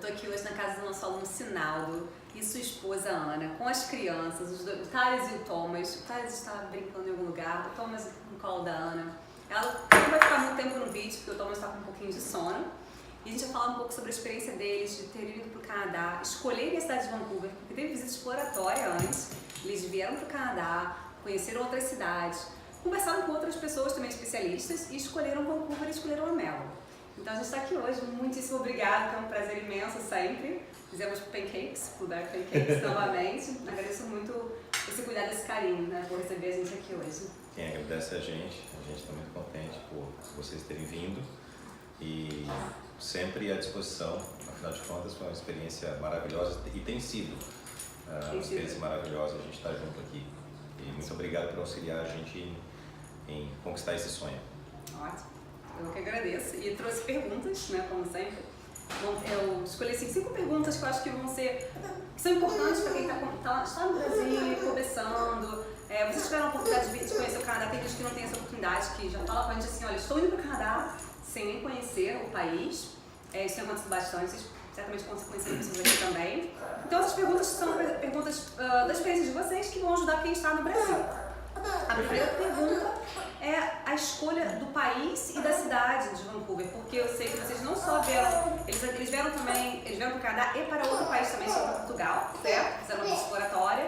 tô aqui hoje na casa do nosso aluno Sinaldo e sua esposa Ana, com as crianças, os dois, o Thales e o Thomas. O Thales está brincando em algum lugar, o Thomas no colo da Ana. Ela não vai ficar muito tempo no vídeo, porque o Thomas está com um pouquinho de sono. E a gente vai falar um pouco sobre a experiência deles de terem ido para o Canadá, escolherem a cidade de Vancouver, porque teve visita exploratória antes. Eles vieram para o Canadá, conheceram outras cidades, conversaram com outras pessoas também especialistas e escolheram Vancouver e escolheram a Melbourne. Então a gente está aqui hoje, muitíssimo obrigada, que é um prazer imenso sempre. Fizemos pancakes, Blueberry Pancakes novamente. Agradeço muito esse cuidado, esse carinho, né, por receber a gente aqui hoje. Quem agradece a gente está muito contente por vocês terem vindo e sempre à disposição. Afinal de contas, foi uma experiência maravilhosa e tem sido uma experiência maravilhosa a gente estar junto aqui. E muito obrigado por auxiliar a gente em conquistar esse sonho. Ótimo. Eu que agradeço e trouxe perguntas, né, como sempre. Bom, eu escolhi assim, 5 perguntas que eu acho que são importantes para quem está no Brasil, começando. Vocês tiveram a oportunidade de conhecer o Canadá, tem gente que não tem essa oportunidade, que já fala com a gente assim, olha, estou indo para o Canadá sem nem conhecer o país. Isso tem acontecido bastante, vocês certamente vão conhecer pessoas aqui também. Então essas perguntas são perguntas da experiência de vocês que vão ajudar quem está no Brasil. A primeira pergunta é a escolha do país e da cidade de Vancouver, porque eu sei que vocês não só vieram, eles vieram para o Canadá e para outro país também, para Portugal, certo? Fizeram uma exploratória.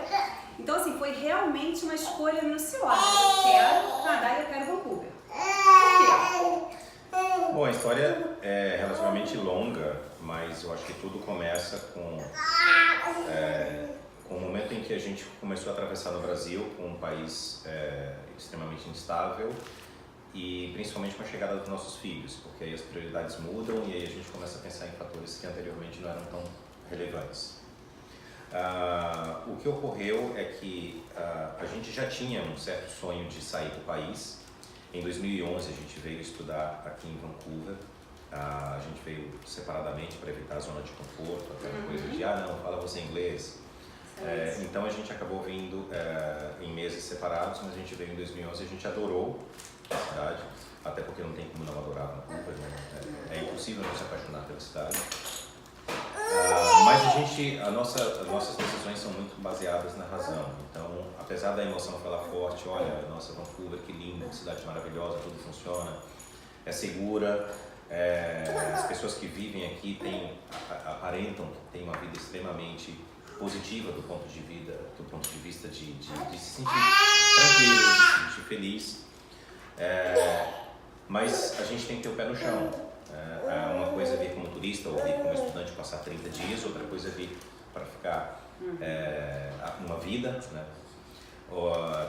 Então assim, foi realmente uma escolha minuciosa. Eu quero o Canadá e eu quero Vancouver. Por quê? Bom, a história é relativamente longa, mas eu acho que tudo começa com o momento em que a gente começou a atravessar no Brasil, com um país extremamente instável e principalmente com a chegada dos nossos filhos, porque aí as prioridades mudam e aí a gente começa a pensar em fatores que anteriormente não eram tão relevantes. O que ocorreu é que a gente já tinha um certo sonho de sair do país. Em 2011 a gente veio estudar aqui em Vancouver. A gente veio separadamente para evitar a zona de conforto, aquela coisa de não, fala você inglês. Então a gente acabou vindo em meses separados, mas a gente veio em 2011 e a gente adorou a cidade, até porque não tem como não adorar Vancouver, né? É impossível não se apaixonar pela cidade. Mas as nossas decisões são muito baseadas na razão. Então, apesar da emoção falar forte, olha, nossa Vancouver, que lindo, que cidade maravilhosa, tudo funciona, é segura, as pessoas que vivem aqui aparentam que têm uma vida extremamente positiva do ponto de vista de se sentir tranquilo, de se sentir feliz. Mas a gente tem que ter o pé no chão. Uma coisa é vir como turista ou vir como estudante passar 30 dias, outra coisa é vir para ficar uma vida, né?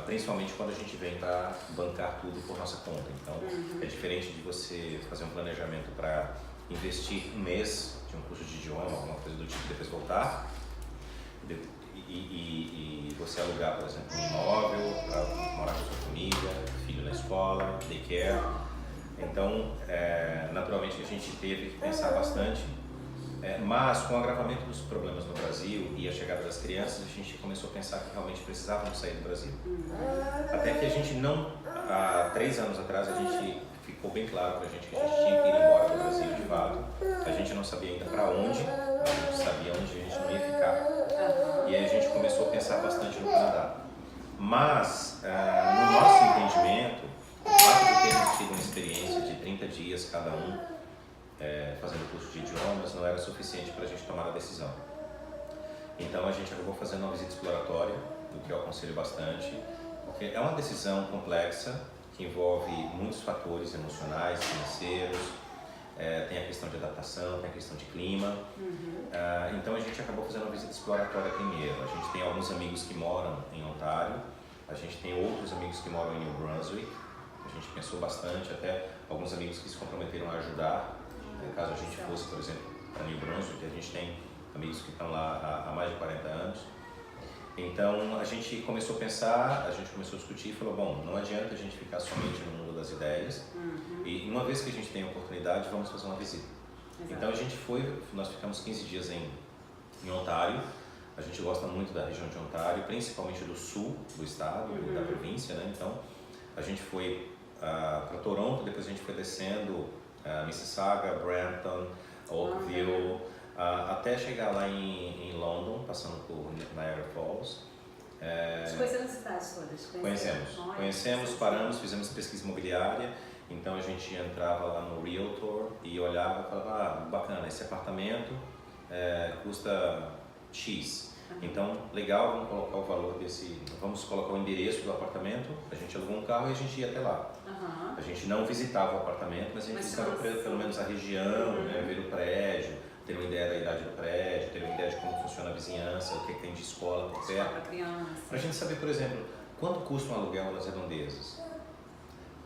Principalmente quando a gente vem para bancar tudo por nossa conta. Então é diferente de você fazer um planejamento para investir um mês de um curso de idioma, alguma coisa do tipo, e depois voltar e você alugar, por exemplo, um imóvel para morar com sua família, filho na escola, daycare. Então, naturalmente a gente teve que pensar bastante, mas com o agravamento dos problemas no Brasil e a chegada das crianças, a gente começou a pensar que realmente precisávamos sair do Brasil. Até que a gente há 3 anos atrás, a gente ficou bem claro para a gente que a gente tinha que ir embora do Brasil de fato. A gente não sabia ainda para onde, a gente sabia onde a gente não ia ficar. E aí a gente começou a pensar bastante no Canadá. Mas, no nosso entendimento, o fato de termos tido uma experiência de 30 dias cada um fazendo curso de idiomas não era suficiente para a gente tomar a decisão. Então a gente acabou fazendo uma visita exploratória, o que eu aconselho bastante, porque é uma decisão complexa que envolve muitos fatores emocionais, financeiros, tem a questão de adaptação, tem a questão de clima. Então a gente acabou fazendo uma visita exploratória primeiro. A gente tem alguns amigos que moram em Ontário, a gente tem outros amigos que moram em New Brunswick. A gente pensou bastante, até alguns amigos que se comprometeram a ajudar, caso a gente fosse, por exemplo, para New Brunswick. A gente tem amigos que estão lá há mais de 40 anos. Então a gente começou a pensar, a gente começou a discutir e falou, bom, não adianta a gente ficar somente no mundo das ideias e uma vez que a gente tem a oportunidade, vamos fazer uma visita. Então a gente nós ficamos 15 dias em Ontário. A gente gosta muito da região de Ontário, principalmente do sul do estado, da província, né? Então a gente foi para Toronto, depois a gente foi descendo Mississauga, Brampton, Oakville, até chegar lá em London, passando por Niagara Falls. Vocês conheceram as cidades todas? Conhecemos, paramos, fizemos pesquisa imobiliária. Então a gente entrava lá no Realtor e olhava e falava, bacana, esse apartamento custa X. Então, legal, vamos colocar o valor vamos colocar o endereço do apartamento, a gente alugou um carro e a gente ia até lá. A gente não visitava o apartamento, mas a gente visitava pelo menos a região, né, ver o prédio, ter uma ideia da idade do prédio, ter uma ideia de como funciona a vizinhança, o que tem de escola por perto. Para a gente saber, por exemplo, quanto custa um aluguel nas redondezas?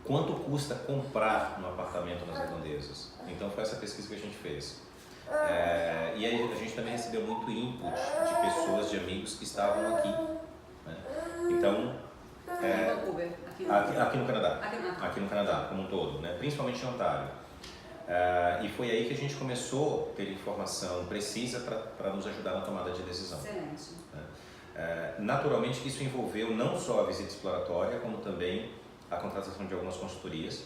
Quanto custa comprar um apartamento nas redondezas? Então foi essa pesquisa que a gente fez. E aí a gente também recebeu muito input de pessoas, de amigos que estavam aqui. Né? Então, aqui no Canadá. Aqui no Canadá, como um todo, né? Principalmente em Ontário. E foi aí que a gente começou a ter informação precisa para nos ajudar na tomada de decisão. Excelente. Naturalmente isso envolveu não só a visita exploratória, como também a contratação de algumas consultorias,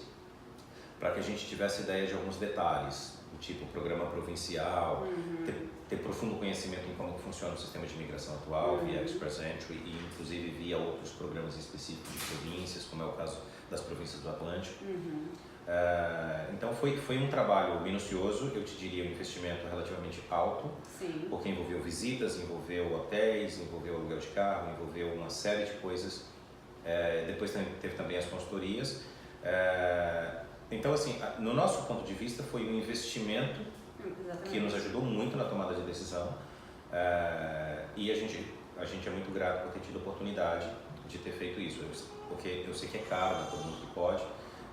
para que a gente tivesse ideia de alguns detalhes, do tipo programa provincial, ter profundo conhecimento em como funciona o sistema de imigração atual, via Express Entry e inclusive via outros programas específicos de províncias, como é o caso das províncias do Atlântico. Então foi um trabalho minucioso, eu te diria um investimento relativamente alto, porque envolveu visitas, envolveu hotéis, envolveu aluguel de carro, envolveu uma série de coisas. Depois teve também as consultorias. Então, assim, no nosso ponto de vista, foi um investimento que nos ajudou muito na tomada de decisão. E a gente é muito grato por ter tido a oportunidade de ter feito isso, porque eu sei que é caro, não é todo mundo que pode,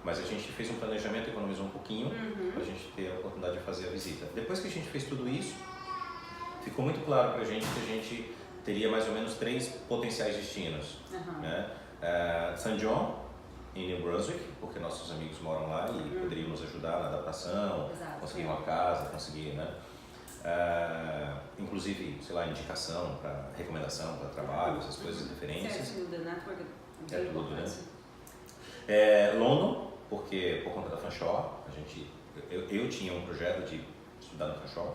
mas a gente fez um planejamento, economizou um pouquinho para a gente ter a oportunidade de fazer a visita. Depois que a gente fez tudo isso, ficou muito claro para a gente que a gente teria mais ou menos 3 potenciais destinos. Né? St. John, em New Brunswick, porque nossos amigos moram lá e poderiam nos ajudar na adaptação, conseguir uma casa, conseguir, né? Inclusive, sei lá, indicação, recomendação para trabalho, essas coisas, referências. Tudo, né? London, porque por conta da Fanshawe, eu tinha um projeto de estudar na Fanshawe.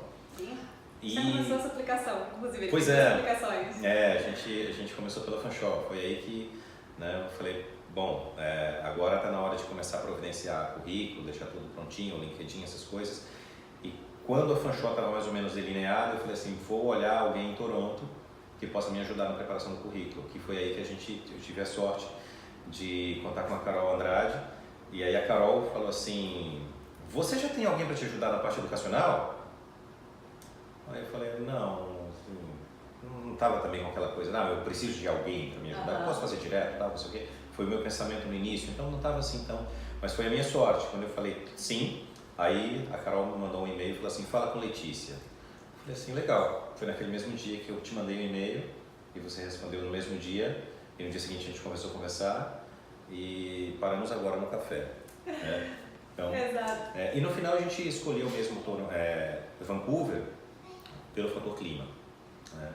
Já começou essa aplicação, inclusive. Pois aplicações. A gente começou pela Fanshawe, foi aí que, né, eu falei, bom, agora está na hora de começar a providenciar currículo, deixar tudo prontinho, LinkedIn, essas coisas. E quando a Fanshawe estava mais ou menos delineada, eu falei assim, vou olhar alguém em Toronto que possa me ajudar na preparação do currículo. Que foi aí que eu tive a sorte de contar com a Carol Andrade. E aí a Carol falou assim, você já tem alguém para te ajudar na parte educacional? Aí eu falei, não, assim, não estava também com aquela coisa, não, eu preciso de alguém para me ajudar, posso fazer direto, tal, não sei o quê. Foi o meu pensamento no início, então não estava assim tão... Mas foi a minha sorte, quando eu falei sim, aí a Carol me mandou um e-mail e falou assim, fala com Letícia. Eu falei assim, legal. Foi naquele mesmo dia que eu te mandei um e-mail e você respondeu no mesmo dia, e no dia seguinte a gente começou a conversar e paramos agora no café. Né? Então, Exato. E no final a gente escolheu mesmo Vancouver pelo fator clima. Né?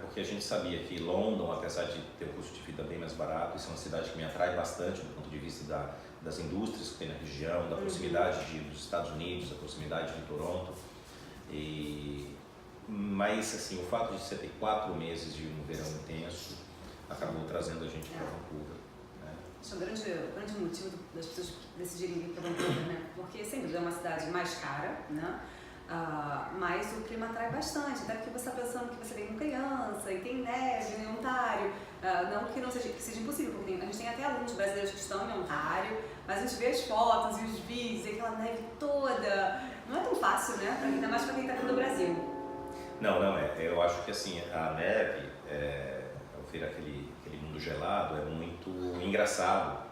Porque a gente sabia que London, apesar de ter um custo de vida bem mais barato, isso é uma cidade que me atrai bastante do ponto de vista das indústrias que tem na região, da proximidade dos Estados Unidos, da proximidade de Toronto. Mas assim, o fato de você ter 4 meses de um verão intenso acabou trazendo a gente para Vancouver. Né? Isso é um grande motivo das pessoas decidirem vir para Vancouver, né? Porque sem dúvida é uma cidade mais cara, né? Mas o clima atrai bastante, até porque você está pensando que você vem com criança e tem neve em Ontário, não que não seja, que seja impossível, porque a gente tem até alunos brasileiros que estão em Ontário, mas a gente vê as fotos e os vídeos, e aquela neve toda, não é tão fácil, né? Ainda mais para quem está vindo do Brasil. Não é. Eu acho que assim, a neve, ao ver aquele mundo gelado, é muito engraçado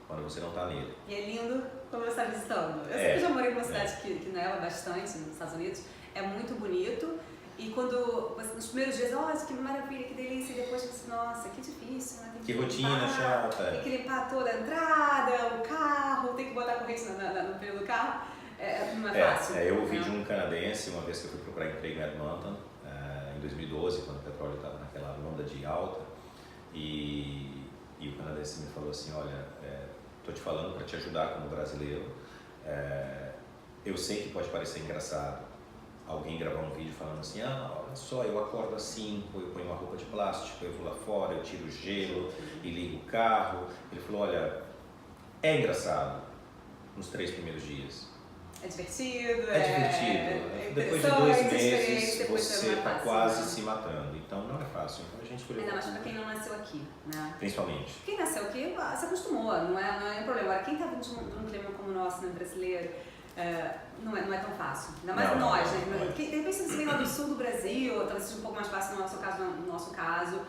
quando você não está nele. E é lindo quando você está visitando. Eu sempre já morei numa cidade que neva bastante, nos Estados Unidos, é muito bonito. E quando, nos primeiros dias, nossa, que maravilha, que delícia, e depois você, nossa, que difícil, né? Que rotina chata. Tem que limpar toda a entrada, o carro, tem que botar corrente no pneu do carro. Não é fácil. Eu ouvi de um canadense, uma vez que eu fui procurar emprego em Edmonton, em 2012, quando o petróleo estava naquela onda de alta, e o canadense me falou assim, olha, estou te falando para te ajudar como brasileiro, eu sei que pode parecer engraçado, alguém gravar um vídeo falando assim, olha só, eu acordo às 5, eu ponho uma roupa de plástico, eu vou lá fora, eu tiro o gelo e ligo o carro. Ele falou, olha, é engraçado nos 3 primeiros dias. É divertido, Depois de 2 meses você está quase se matando, então não é fácil. Então a gente escolheu. Ainda mais para quem não nasceu aqui, né? Principalmente. Quem nasceu aqui se acostumou, não é um problema. Agora, quem está vindo de um clima como o nosso, né, brasileiro, não é tão fácil. Ainda mais nós, né? De repente você vem lá do sul do Brasil, talvez seja um pouco mais fácil no nosso caso.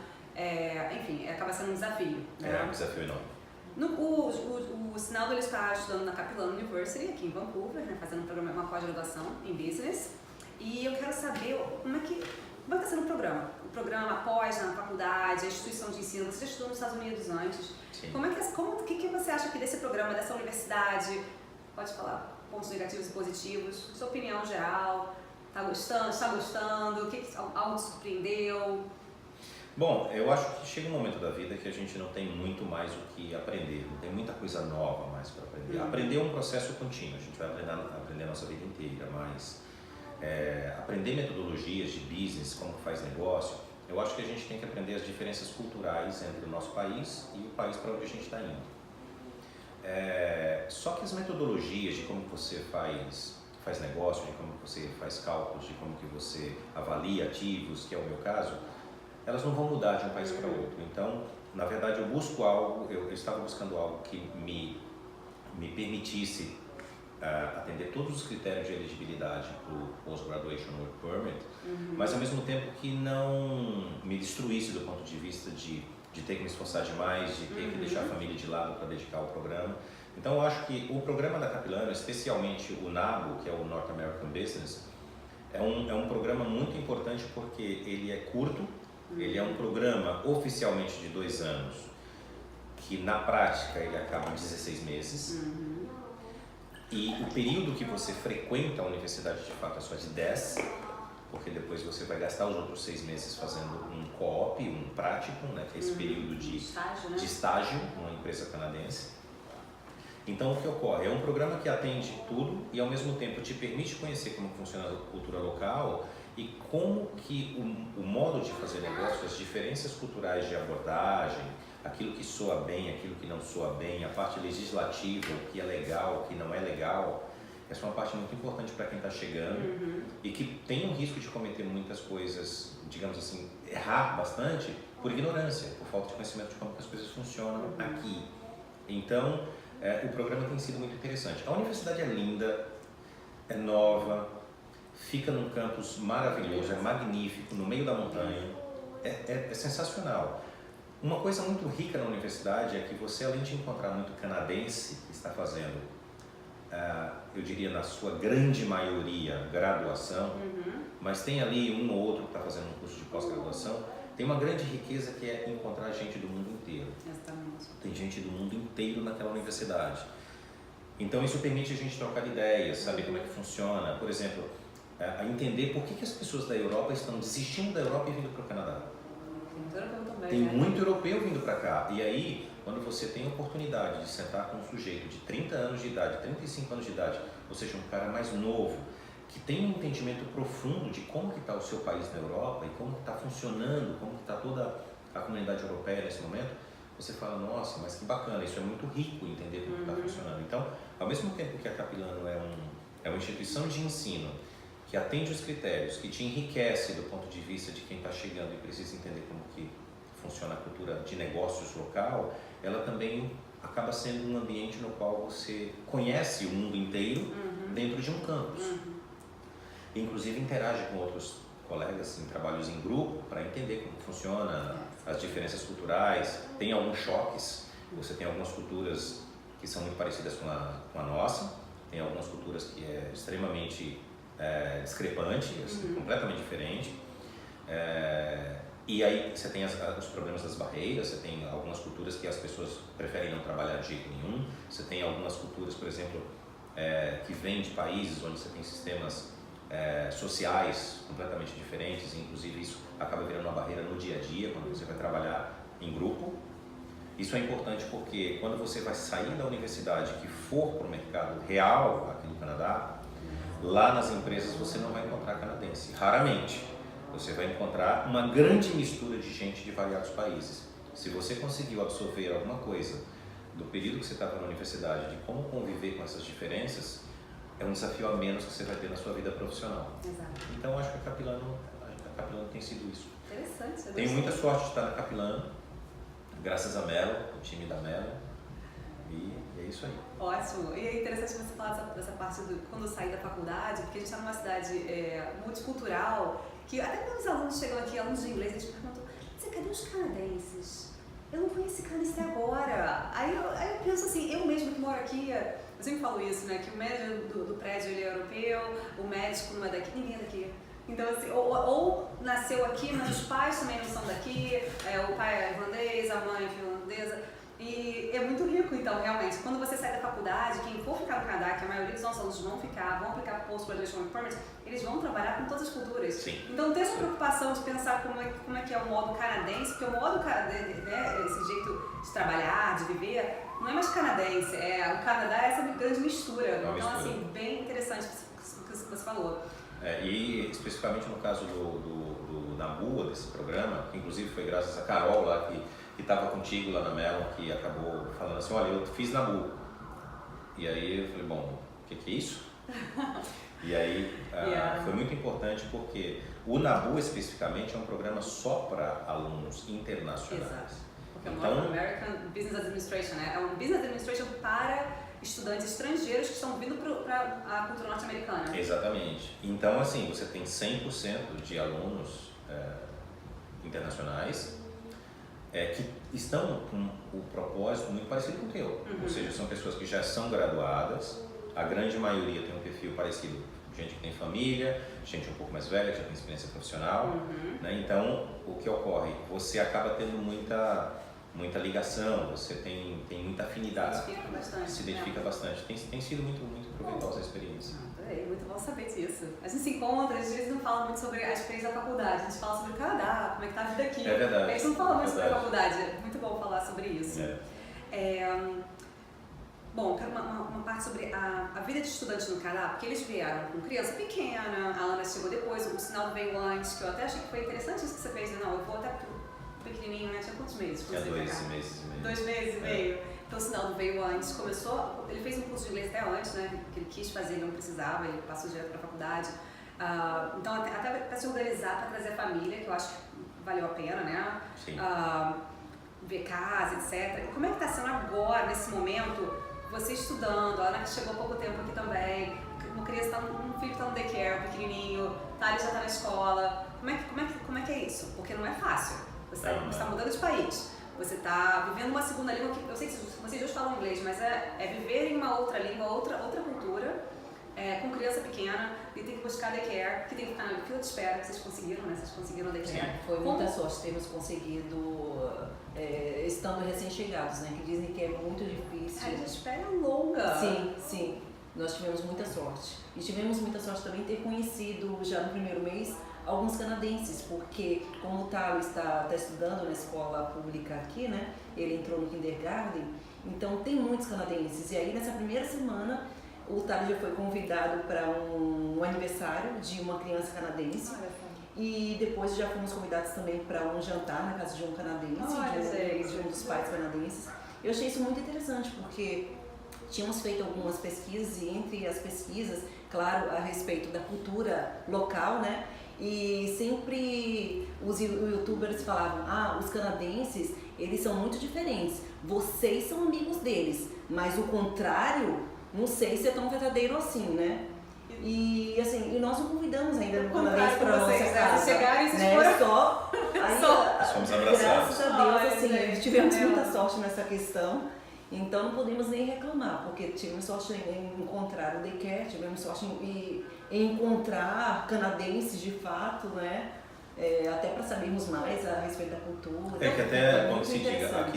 Enfim, acaba sendo um desafio. Né? É um desafio enorme. O Sinaldo ele está estudando na Kaplan University, aqui em Vancouver, né, fazendo uma pós-graduação em Business. E eu quero saber como é que está sendo o programa. O programa pós na faculdade, a instituição de ensino. Você já estudou nos Estados Unidos antes. Sim. O que você acha que desse programa, dessa universidade? Pode falar pontos negativos e positivos, sua opinião geral. Está gostando? Algo te surpreendeu? Bom, eu acho que chega um momento da vida que a gente não tem muito mais o que aprender, não tem muita coisa nova mais para aprender. Aprender é um processo contínuo, a gente vai aprender a nossa vida inteira, mas aprender metodologias de business, como faz negócio, eu acho que a gente tem que aprender as diferenças culturais entre o nosso país e o país para onde a gente está indo. Só que as metodologias de como você faz negócio, de como você faz cálculos, de como que você avalia ativos, que é o meu caso, elas não vão mudar de um país para outro. Então, na verdade, eu busco algo, eu estava buscando algo que me permitisse atender todos os critérios de elegibilidade para o Post-Graduation Work Permit, mas ao mesmo tempo que não me destruísse do ponto de vista de ter que me esforçar demais, de ter que deixar a família de lado para dedicar ao programa. Então, eu acho que o programa da Kaplan, especialmente o NABU, que é o North American Business, é um programa muito importante porque ele é curto. Ele é um programa oficialmente de 2 anos, que na prática ele acaba em 16 meses. E o período que você frequenta a universidade de fato é só de 10, porque depois você vai gastar os outros 6 meses fazendo um co-op, um prático, né, que é esse período de estágio numa empresa canadense. Então o que ocorre? É um programa que atende tudo e ao mesmo tempo te permite conhecer como funciona a cultura local e como que o modo de fazer negócio, as diferenças culturais de abordagem, aquilo que soa bem, aquilo que não soa bem, a parte legislativa, o que é legal, o que não é legal, essa é uma parte muito importante para quem está chegando e que tem o risco de cometer muitas coisas, digamos assim, errar bastante por ignorância, por falta de conhecimento de como que as coisas funcionam aqui. Então, o programa tem sido muito interessante. A universidade é linda, é nova, fica num campus maravilhoso, é magnífico, no meio da montanha, é sensacional. Uma coisa muito rica na universidade é que você, além de encontrar muito canadense que está fazendo, eu diria na sua grande maioria, graduação, mas tem ali um ou outro que está fazendo um curso de pós-graduação, tem uma grande riqueza que é encontrar gente do mundo inteiro. Exatamente. Tem gente do mundo inteiro naquela universidade. Então isso permite a gente trocar ideias, saber como é que funciona. Por exemplo, a entender por que as pessoas da Europa estão desistindo da Europa e vindo para o Canadá. Tem muito europeu vindo para cá. E aí, quando você tem a oportunidade de sentar com um sujeito de 30 anos de idade, 35 anos de idade, ou seja, um cara mais novo, que tem um entendimento profundo de como que está o seu país na Europa e como que está funcionando, como que está toda a comunidade europeia nesse momento, você fala, nossa, mas que bacana, isso é muito rico entender como está funcionando. Então, ao mesmo tempo que a Capilano é uma instituição de ensino que atende os critérios, que te enriquece do ponto de vista de quem está chegando e precisa entender como que funciona a cultura de negócios local, ela também acaba sendo um ambiente no qual você conhece o mundo inteiro dentro de um campus. Inclusive interage com outros colegas em trabalhos em grupo para entender como funciona as diferenças culturais. Tem alguns choques, você tem algumas culturas que são muito parecidas com a nossa, tem algumas culturas que é extremamente discrepante, assim, completamente diferente. E aí você tem os problemas das barreiras, você tem algumas culturas que as pessoas preferem não trabalhar de jeito nenhum, você tem algumas culturas, por exemplo, que vêm de países onde você tem sistemas sociais completamente diferentes, e inclusive isso acaba virando uma barreira no dia a dia, quando você vai trabalhar em grupo. Isso é importante porque quando você vai sair da universidade que for para o mercado real aqui no Canadá, lá nas empresas você não vai encontrar canadense, raramente. Você vai encontrar uma grande mistura de gente de variados países. Se você conseguiu absorver alguma coisa do período que você estava na universidade, de como conviver com essas diferenças, é um desafio a menos que você vai ter na sua vida profissional. Exato. Então, acho que a Capilano tem sido isso. Interessante. Tenho muita sorte de estar na Capilano, graças a Melo, o time da Melo, e é isso aí. Ótimo. E é interessante você falar dessa parte quando eu saí da faculdade, porque a gente está numa cidade multicultural, que até quando os alunos chegam aqui, alunos de inglês, eles perguntam: cadê os canadenses? Eu não conheci canadense até agora. Aí eu penso assim, eu mesmo que moro aqui, eu sempre falo isso, né? Que o médico do prédio ele é europeu, o médico não é daqui, ninguém é daqui. Então, assim, ou nasceu aqui, mas os pais também não são daqui, o pai é irlandês, a mãe é finlandesa. E é muito rico, então, realmente. Quando você sai da faculdade, quem for ficar no Canadá, que a maioria dos nossos alunos vão aplicar Post-Graduation Work Permit, eles vão trabalhar com todas as culturas. Sim. Então, ter essa preocupação de pensar como é que é o modo canadense, porque o modo canadense, né, esse jeito de trabalhar, de viver, não é mais canadense. O Canadá é essa grande mistura. Então, assim, bem interessante o que você falou. E especificamente no caso do NABU, desse programa, que inclusive foi graças a Carol lá, que estava contigo lá na Melon, que acabou falando assim: olha, eu fiz NABU. E aí eu falei: bom, o que é isso? E aí foi muito importante porque o NABU especificamente é um programa só para alunos internacionais. Exato. Porque é o North American Business Administration, né? É um Business Administration para estudantes estrangeiros que estão vindo para a cultura norte-americana. Exatamente. Então, assim, você tem 100% de alunos internacionais que estão com o propósito muito parecido com o teu. Uhum. Ou seja, são pessoas que já são graduadas, a grande maioria tem um perfil parecido, gente que tem família, gente um pouco mais velha, que já tem experiência profissional. Uhum. Né? Então, o que ocorre? Você acaba tendo muita ligação, você tem muita afinidade. Se identifica bastante. Tem sido muito proveitosa a experiência. Muito bom saber disso. A gente se encontra, às vezes não fala muito sobre a experiência da faculdade, a gente fala sobre o Canadá, como é que tá a vida aqui. É verdade. A gente não fala muito sobre a faculdade, é muito bom falar sobre isso. Bom, quero uma parte sobre a vida de estudante no Canadá, porque eles vieram com criança pequena, a Ana chegou depois, o Sinal veio antes, que eu até achei que foi interessante isso que você fez, né? Não, eu vou até pequenininho, né? Tinha quantos meses? Tinha 2 meses e meio. 2 meses e meio. Então o Sinal veio antes, ele fez um curso de inglês até antes, né? Que ele quis fazer, ele não precisava, ele passou direto para a faculdade. Então até para se organizar, para trazer a família, que eu acho que valeu a pena, né? Sim. Ver casa, etc. E como é que está sendo agora, nesse momento, você estudando, a Ana que chegou há pouco tempo aqui também, uma criança, um filho está no daycare, pequenininho, Thales já está na escola. Como é que é isso? Porque não é fácil. Você está mudando de país. Você está vivendo uma segunda língua que eu sei que vocês dois falam inglês, mas é viver em uma outra língua, outra cultura, com criança pequena, e tem que buscar daycare, que tem que ficar na fila de espera. Vocês conseguiram, né? Vocês conseguiram daycare. Foi muita sorte termos conseguido, estando recém-chegados, né? Que dizem que é muito difícil. A espera é longa. Sim. Nós tivemos muita sorte. E tivemos muita sorte também de ter conhecido, já no primeiro mês, alguns canadenses, porque como o Talo está estudando na escola pública aqui, né? Ele entrou no kindergarten, então tem muitos canadenses. E aí nessa primeira semana o Talo já foi convidado para um aniversário de uma criança canadense. E depois já fomos convidados também para um jantar na casa de um canadense, de um dos pais canadenses. Eu achei isso muito interessante, porque tínhamos feito algumas pesquisas e entre as pesquisas, claro, a respeito da cultura local, né? E sempre os youtubers falavam: os canadenses, eles são muito diferentes, vocês são amigos deles, mas o contrário, não sei se é tão verdadeiro assim, né? E assim, nós o convidamos ainda no canadense para nossa casa, chegarem, né? Só fomos abraçados. Graças a Deus, assim, tivemos muita sorte nessa questão. Então não podemos nem reclamar, porque tivemos sorte em encontrar o daycare, tivemos sorte em encontrar canadenses de fato, né? Até para sabermos mais a respeito da cultura. Que até, quando se diga,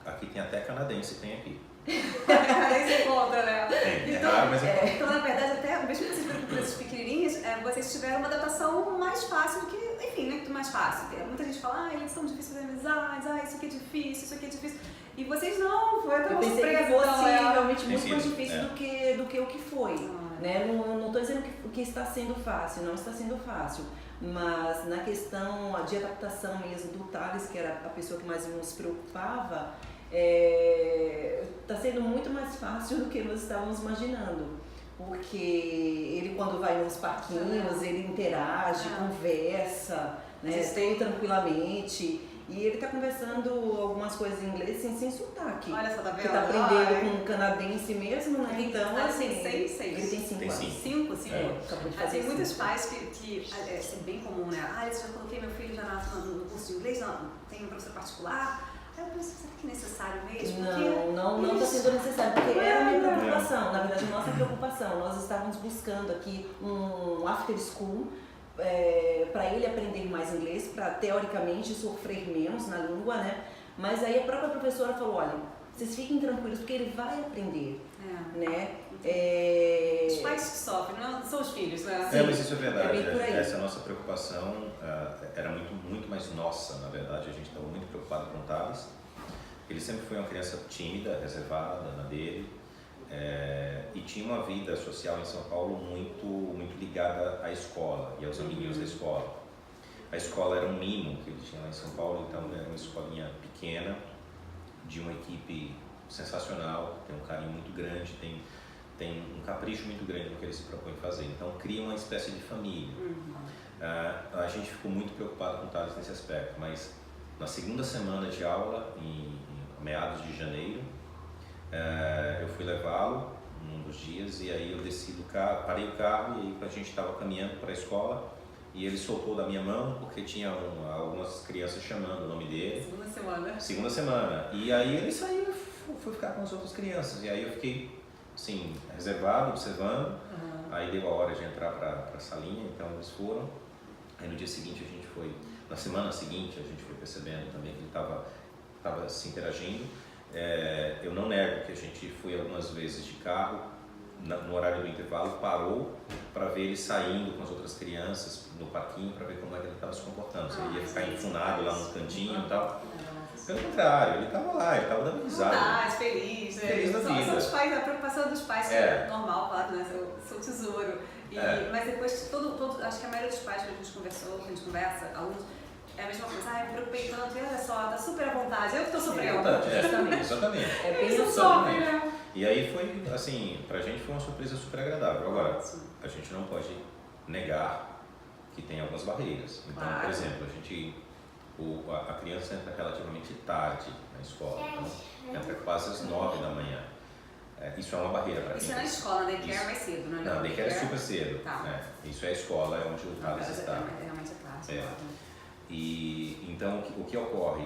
aqui tem até canadense, tem aqui. Canadense encontra, né? Tem, raro, mas então, na verdade, até mesmo que vocês foram com crianças pequenininhas, vocês tiveram uma adaptação mais fácil do que enfim, né, mais fácil. Muita gente fala, eles são difíceis de amizades, isso aqui é difícil, isso aqui é difícil. E vocês não, foi até uma Eu pensei surpresa. que fosse Então, realmente muito Sim, mais sim, difícil do que o que foi. Né? Não estou dizendo que está sendo fácil, não está sendo fácil. Mas na questão de adaptação mesmo do Thales, que era a pessoa que mais nos preocupava, está sendo muito mais fácil do que nós estávamos imaginando. Porque ele, quando vai nos parquinhos, ele interage, conversa, né, tranquilamente. E ele está conversando algumas coisas em inglês sem sotaque. Olha só, tá vendo? Ele está aprendendo com um canadense mesmo, né? Então, assim, ele tem 5 Tem anos. 5. Acabou de fazer Tem muitos 5. pais que é bem comum, né? Eu já coloquei meu filho já no curso de inglês, não, tem um professor particular. Aí eu penso, será que é necessário mesmo? Não está sendo necessário, porque era a minha preocupação, na verdade, a nossa preocupação. Nós estávamos buscando aqui um after school para ele aprender mais inglês, para teoricamente sofrer menos na língua, né? Mas aí a própria professora falou, olha, vocês fiquem tranquilos, porque ele vai aprender, né? Os pais que sofrem, não são os filhos, né? Mas isso é verdade. bem por aí. Essa nossa preocupação era muito mais nossa, na verdade. A gente estava muito preocupado com o Thales. Ele sempre foi uma criança tímida, reservada na dele, e tinha uma vida social em São Paulo muito ligada à escola e aos amiguinhos da escola. A escola era um mimo que ele tinha lá em São Paulo, então era uma escolinha pequena, de uma equipe sensacional, tem um carinho muito grande, tem um capricho muito grande no que ele se propõe fazer. Então cria uma espécie de família. A gente ficou muito preocupado com o Thales nesse aspecto, mas na segunda semana de aula, em meados de janeiro, eu fui levá-lo num dos dias e aí eu desci do carro, parei o carro e aí a gente estava caminhando para a escola e ele soltou da minha mão porque tinha algumas crianças chamando o nome dele. Segunda semana. E aí ele saiu e foi ficar com as outras crianças. E aí eu fiquei assim, reservado, observando. Aí deu a hora de entrar para a salinha, então eles foram. Aí no dia seguinte a gente foi, na semana seguinte a gente foi percebendo também que ele estava se interagindo. Eu não nego que a gente foi algumas vezes de carro, no horário do intervalo, parou para ver ele saindo com as outras crianças no parquinho para ver como é que ele estava se comportando. Se ele ia ficar enfunado lá no cantinho e tal. Pelo contrário, ele estava lá, ele estava dando risada. Feliz, né? Feliz da vida. São os pais, a preocupação dos pais, que é normal, claro, né? Seu tesouro. Mas depois, acho que a maioria dos pais que a gente conversa, alunos, é a mesma coisa. Eu me preocupei tanto, e olha só, tá super à vontade, eu que tô sofrendo. Exatamente. Eles não sofrem, né? E aí foi, assim, pra gente foi uma surpresa super agradável. Agora, a gente não pode negar que tem algumas barreiras. Então, por exemplo, a criança entra relativamente tarde na escola, então entra quase às 9 da manhã. Isso é uma barreira para a gente. Isso é na escola, daycare é mais cedo, não é? Não, daycare é super cedo. Tá. Isso é a escola, é onde o Thales está. Realmente é tarde. E então o que ocorre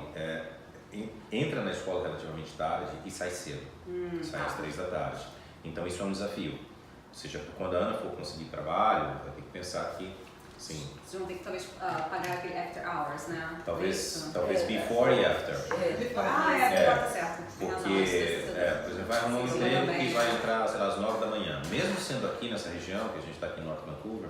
entra na escola relativamente tarde e sai cedo, sai às 3 da tarde. Então isso é um desafio. Ou seja, quando a Ana for conseguir trabalho, vai ter que pensar que, sim. Vocês vão ter que talvez pagar aquele after hours, né? Talvez before e after. Tá certo. Porque, por exemplo, vai arrumar um emprego que vai entrar, sei lá, às 9 da manhã. Mesmo sendo aqui nessa região, que a gente está aqui em North Vancouver,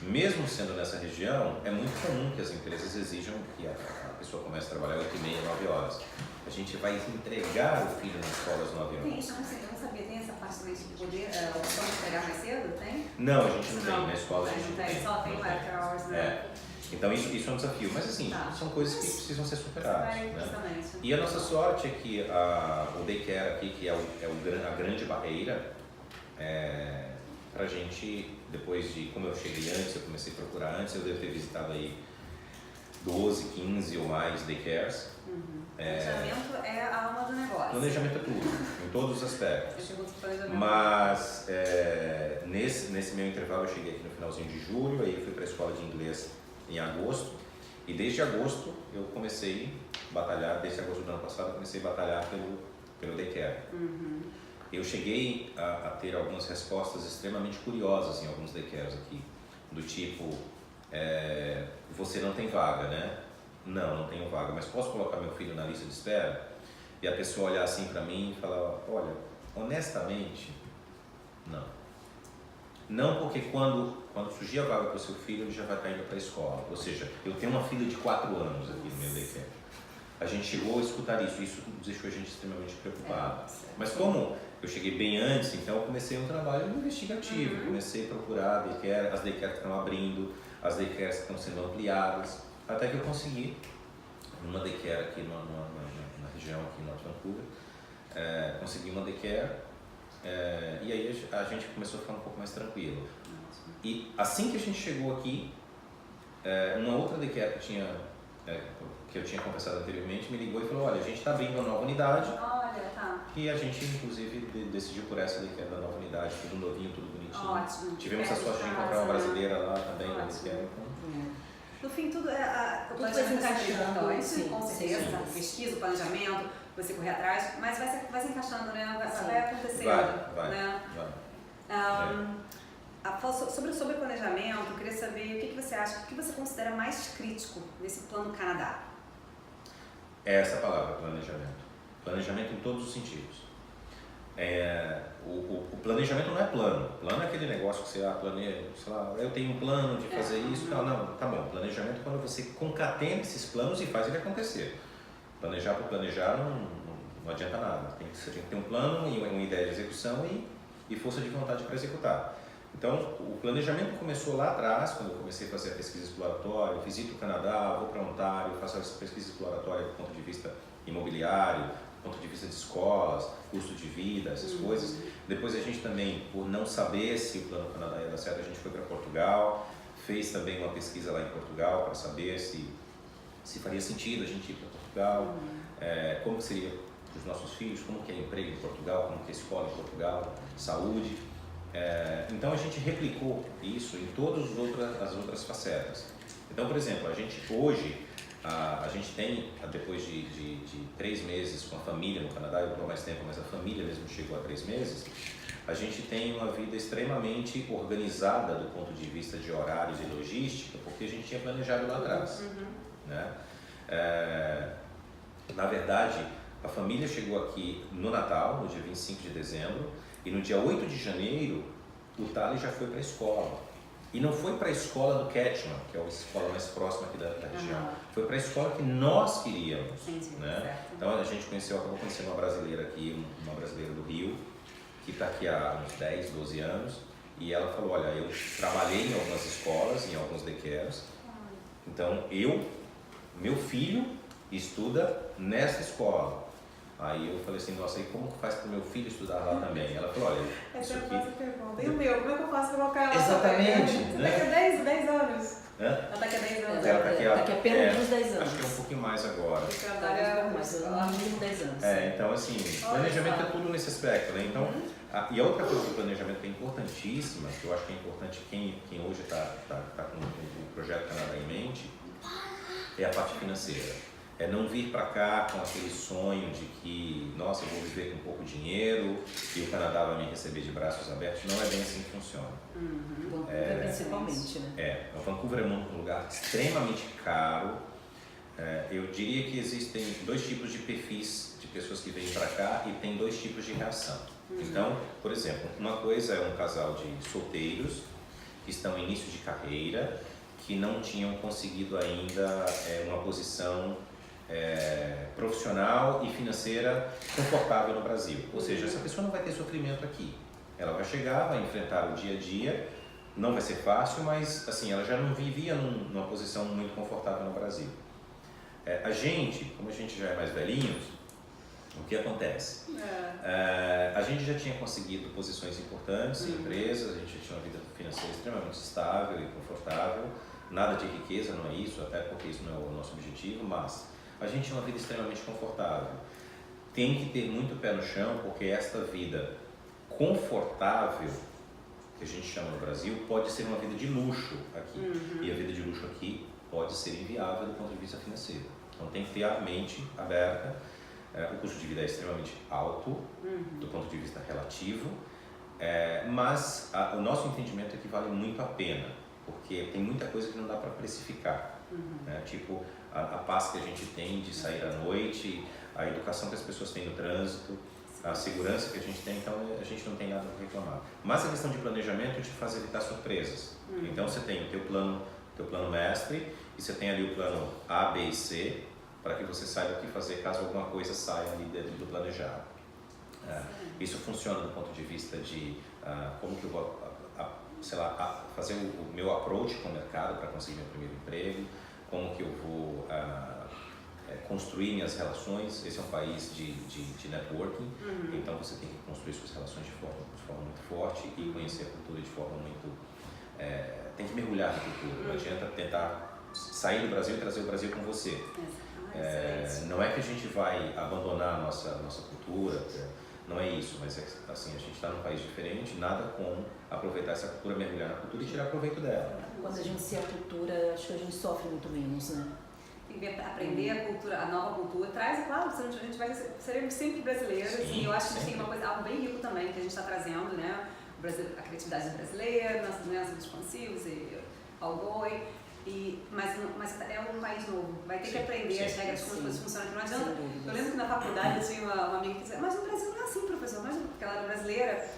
mesmo sendo nessa região, é muito comum que as empresas exijam que a pessoa comece a trabalhar 8h30, 9 horas. A gente vai entregar o filho na escola às 9 horas. Tem isso, eu não sabia, tem essa parte também de poder, a opção de pegar mais cedo, tem? Não, a gente não tem, na escola a gente não tem. Só tem o after hours, né? Então isso é um desafio, mas assim, são coisas que precisam ser superadas. Né? E a nossa sorte é que o daycare aqui, que é a grande barreira, pra gente, depois de, como eu cheguei antes, eu comecei a procurar antes, eu devo ter visitado aí 12, 15 ou mais daycares. Planejamento é a alma do negócio. Planejamento é tudo, em todos os aspectos. Mas nesse meu intervalo eu cheguei aqui no finalzinho de julho, aí eu fui para a escola de inglês em agosto, e desde agosto eu comecei a batalhar, desde agosto do ano passado eu comecei a batalhar pelo daycare. Eu cheguei a ter algumas respostas extremamente curiosas em alguns daycares aqui, do tipo, você não tem vaga, né? Não tenho vaga, mas posso colocar meu filho na lista de espera? E a pessoa olhar assim para mim e falar, olha, honestamente, não. Não porque quando surgir a vaga para o seu filho, ele já vai estar indo para a escola. Ou seja, eu tenho uma filha de 4 anos aqui no meu daycare. A gente chegou a escutar isso deixou a gente extremamente preocupado. Mas como eu cheguei bem antes, então eu comecei um trabalho investigativo. Comecei a procurar daycare, as daycares que estão abrindo, as daycares que estão sendo ampliadas, até que eu consegui, numa daycare aqui na região, aqui em North Vancouver, consegui uma daycare. E aí a gente começou a ficar um pouco mais tranquilo. E assim que a gente chegou aqui, uma outra daycare que eu tinha conversado anteriormente me ligou e falou: olha, a gente está abrindo uma nova unidade. Olha, tá. E a gente inclusive decidiu por essa daycare da nova unidade, tudo novinho, tudo bonitinho. Ótimo. Tivemos a sorte de encontrar uma brasileira lá também na daycare. No fim, tudo Tudo vai se encaixando, sim, com certeza, a pesquisa, o planejamento, você correr atrás, mas vai se encaixando, né? Vai acontecendo. Vai. Né? Sobre o planejamento, eu queria saber o que você acha, o que você considera mais crítico nesse plano Canadá? É essa palavra, planejamento. Planejamento em todos os sentidos. O planejamento não é plano. Plano é aquele negócio que você planeja, sei lá, eu tenho um plano de fazer isso. Não, tá bom. Planejamento é quando você concatena esses planos e faz ele acontecer. Planejar por planejar não adianta nada. Você tem que ter um plano e uma ideia de execução e força de vontade para executar. Então, o planejamento começou lá atrás, quando eu comecei a fazer a pesquisa exploratória. Eu visito o Canadá, vou para Ontário, faço essa pesquisa exploratória do ponto de vista imobiliário, do ponto de vista de escolas, custo de vida, essas coisas. Depois a gente também, por não saber se o Plano Canadá ia dar certo, a gente foi para Portugal, fez também uma pesquisa lá em Portugal para saber se faria sentido a gente ir para Portugal, como seria para os nossos filhos, como que é emprego em Portugal, como que é escola em Portugal, saúde. Então a gente replicou isso em todas as outras facetas. Então, por exemplo, a gente hoje, a gente tem, depois de 3 meses com a família no Canadá, eu estou mais tempo, mas a família mesmo chegou a 3 meses, a gente tem uma vida extremamente organizada do ponto de vista de horários e logística, porque a gente tinha planejado lá atrás. Né? Na verdade, a família chegou aqui no Natal, no dia 25 de dezembro, e no dia 8 de janeiro, o Tali já foi para a escola. E não foi para a escola do Ketchum, que é a escola mais próxima aqui da região. Foi para a escola que nós queríamos. Né? Então a gente acabou conhecendo uma brasileira aqui, uma brasileira do Rio, que está aqui há uns 10, 12 anos. E ela falou: olha, eu trabalhei em algumas escolas, em alguns daycares. Então meu filho estuda nessa escola. Aí eu falei assim: nossa, e como que faz para o meu filho estudar lá também? Ela falou: olha, essa é a próxima pergunta. E o meu, como é que eu faço para colocar ela? Exatamente. Você daqui a 10 anos. Ela está aqui há 10 anos. Ela tá aqui Daqui a apenas uns 10 anos. Acho que é um pouquinho mais agora. No mínimo 10 anos. Então assim, planejamento é tudo nesse aspecto, né? Então, e a outra coisa do planejamento que é importantíssima, que eu acho que é importante quem hoje está com o projeto Canadá em mente, é a parte financeira. É não vir para cá com aquele sonho de que, nossa, eu vou viver com pouco dinheiro e o Canadá vai me receber de braços abertos. Não é bem assim que funciona. Vancouver principalmente, né? O Vancouver é um lugar extremamente caro. Eu diria que existem 2 tipos de perfis de pessoas que vêm para cá e tem 2 tipos de reação. Então, por exemplo, uma coisa é um casal de solteiros que estão em início de carreira, que não tinham conseguido ainda uma posição profissional e financeira confortável no Brasil. Ou seja, essa pessoa não vai ter sofrimento aqui. Ela vai chegar, vai enfrentar o dia a dia, não vai ser fácil, mas assim, ela já não vivia numa posição muito confortável no Brasil. A gente, como a gente já é mais velhinhos, o que acontece? A gente já tinha conseguido posições importantes em empresas, a gente já tinha uma vida financeira extremamente estável e confortável, nada de riqueza, não é isso, até porque isso não é o nosso objetivo, mas a gente tinha uma vida extremamente confortável. Tem que ter muito pé no chão, porque esta vida confortável, que a gente chama no Brasil, pode ser uma vida de luxo aqui. E a vida de luxo aqui pode ser inviável do ponto de vista financeiro. Então tem que ter a mente aberta. O custo de vida é extremamente alto, do ponto de vista relativo, mas o nosso entendimento é que vale muito a pena, porque tem muita coisa que não dá para precificar. Né? Tipo, a paz que a gente tem de sair à noite, a educação que as pessoas têm no trânsito, a segurança que a gente tem, então a gente não tem nada para reclamar. Mas a questão de planejamento te faz evitar surpresas. Então você tem o teu plano mestre e você tem ali o plano A, B e C, para que você saiba o que fazer caso alguma coisa saia ali dentro do planejado. Isso funciona do ponto de vista de como que eu vou, sei lá, fazer o meu approach com o mercado para conseguir meu primeiro emprego, como que eu vou construir minhas relações. Esse é um país de networking, então você tem que construir suas relações de forma muito forte e conhecer a cultura de forma muito... tem que mergulhar na cultura, não adianta tentar sair do Brasil e trazer o Brasil com você. Não é que a gente vai abandonar a nossa cultura, não é isso, mas assim, a gente está num país diferente, nada como aproveitar essa cultura, mergulhar na cultura e tirar proveito dela. Quando a gente se acultura, acho que a gente sofre muito menos, né? Tem que aprender a cultura, a nova cultura, traz, claro, a gente vai seremos sempre brasileiros, e eu acho que a gente tem uma coisa, algo bem rico também que a gente está trazendo, né? A criatividade brasileira, nossos expansivos e Algoi. Mas é um país novo, vai ter que aprender as regras, como as coisas funcionam aqui, não adianta. Eu lembro que na faculdade eu tinha uma amiga que dizia, mas no Brasil não é assim, professor, porque ela era brasileira,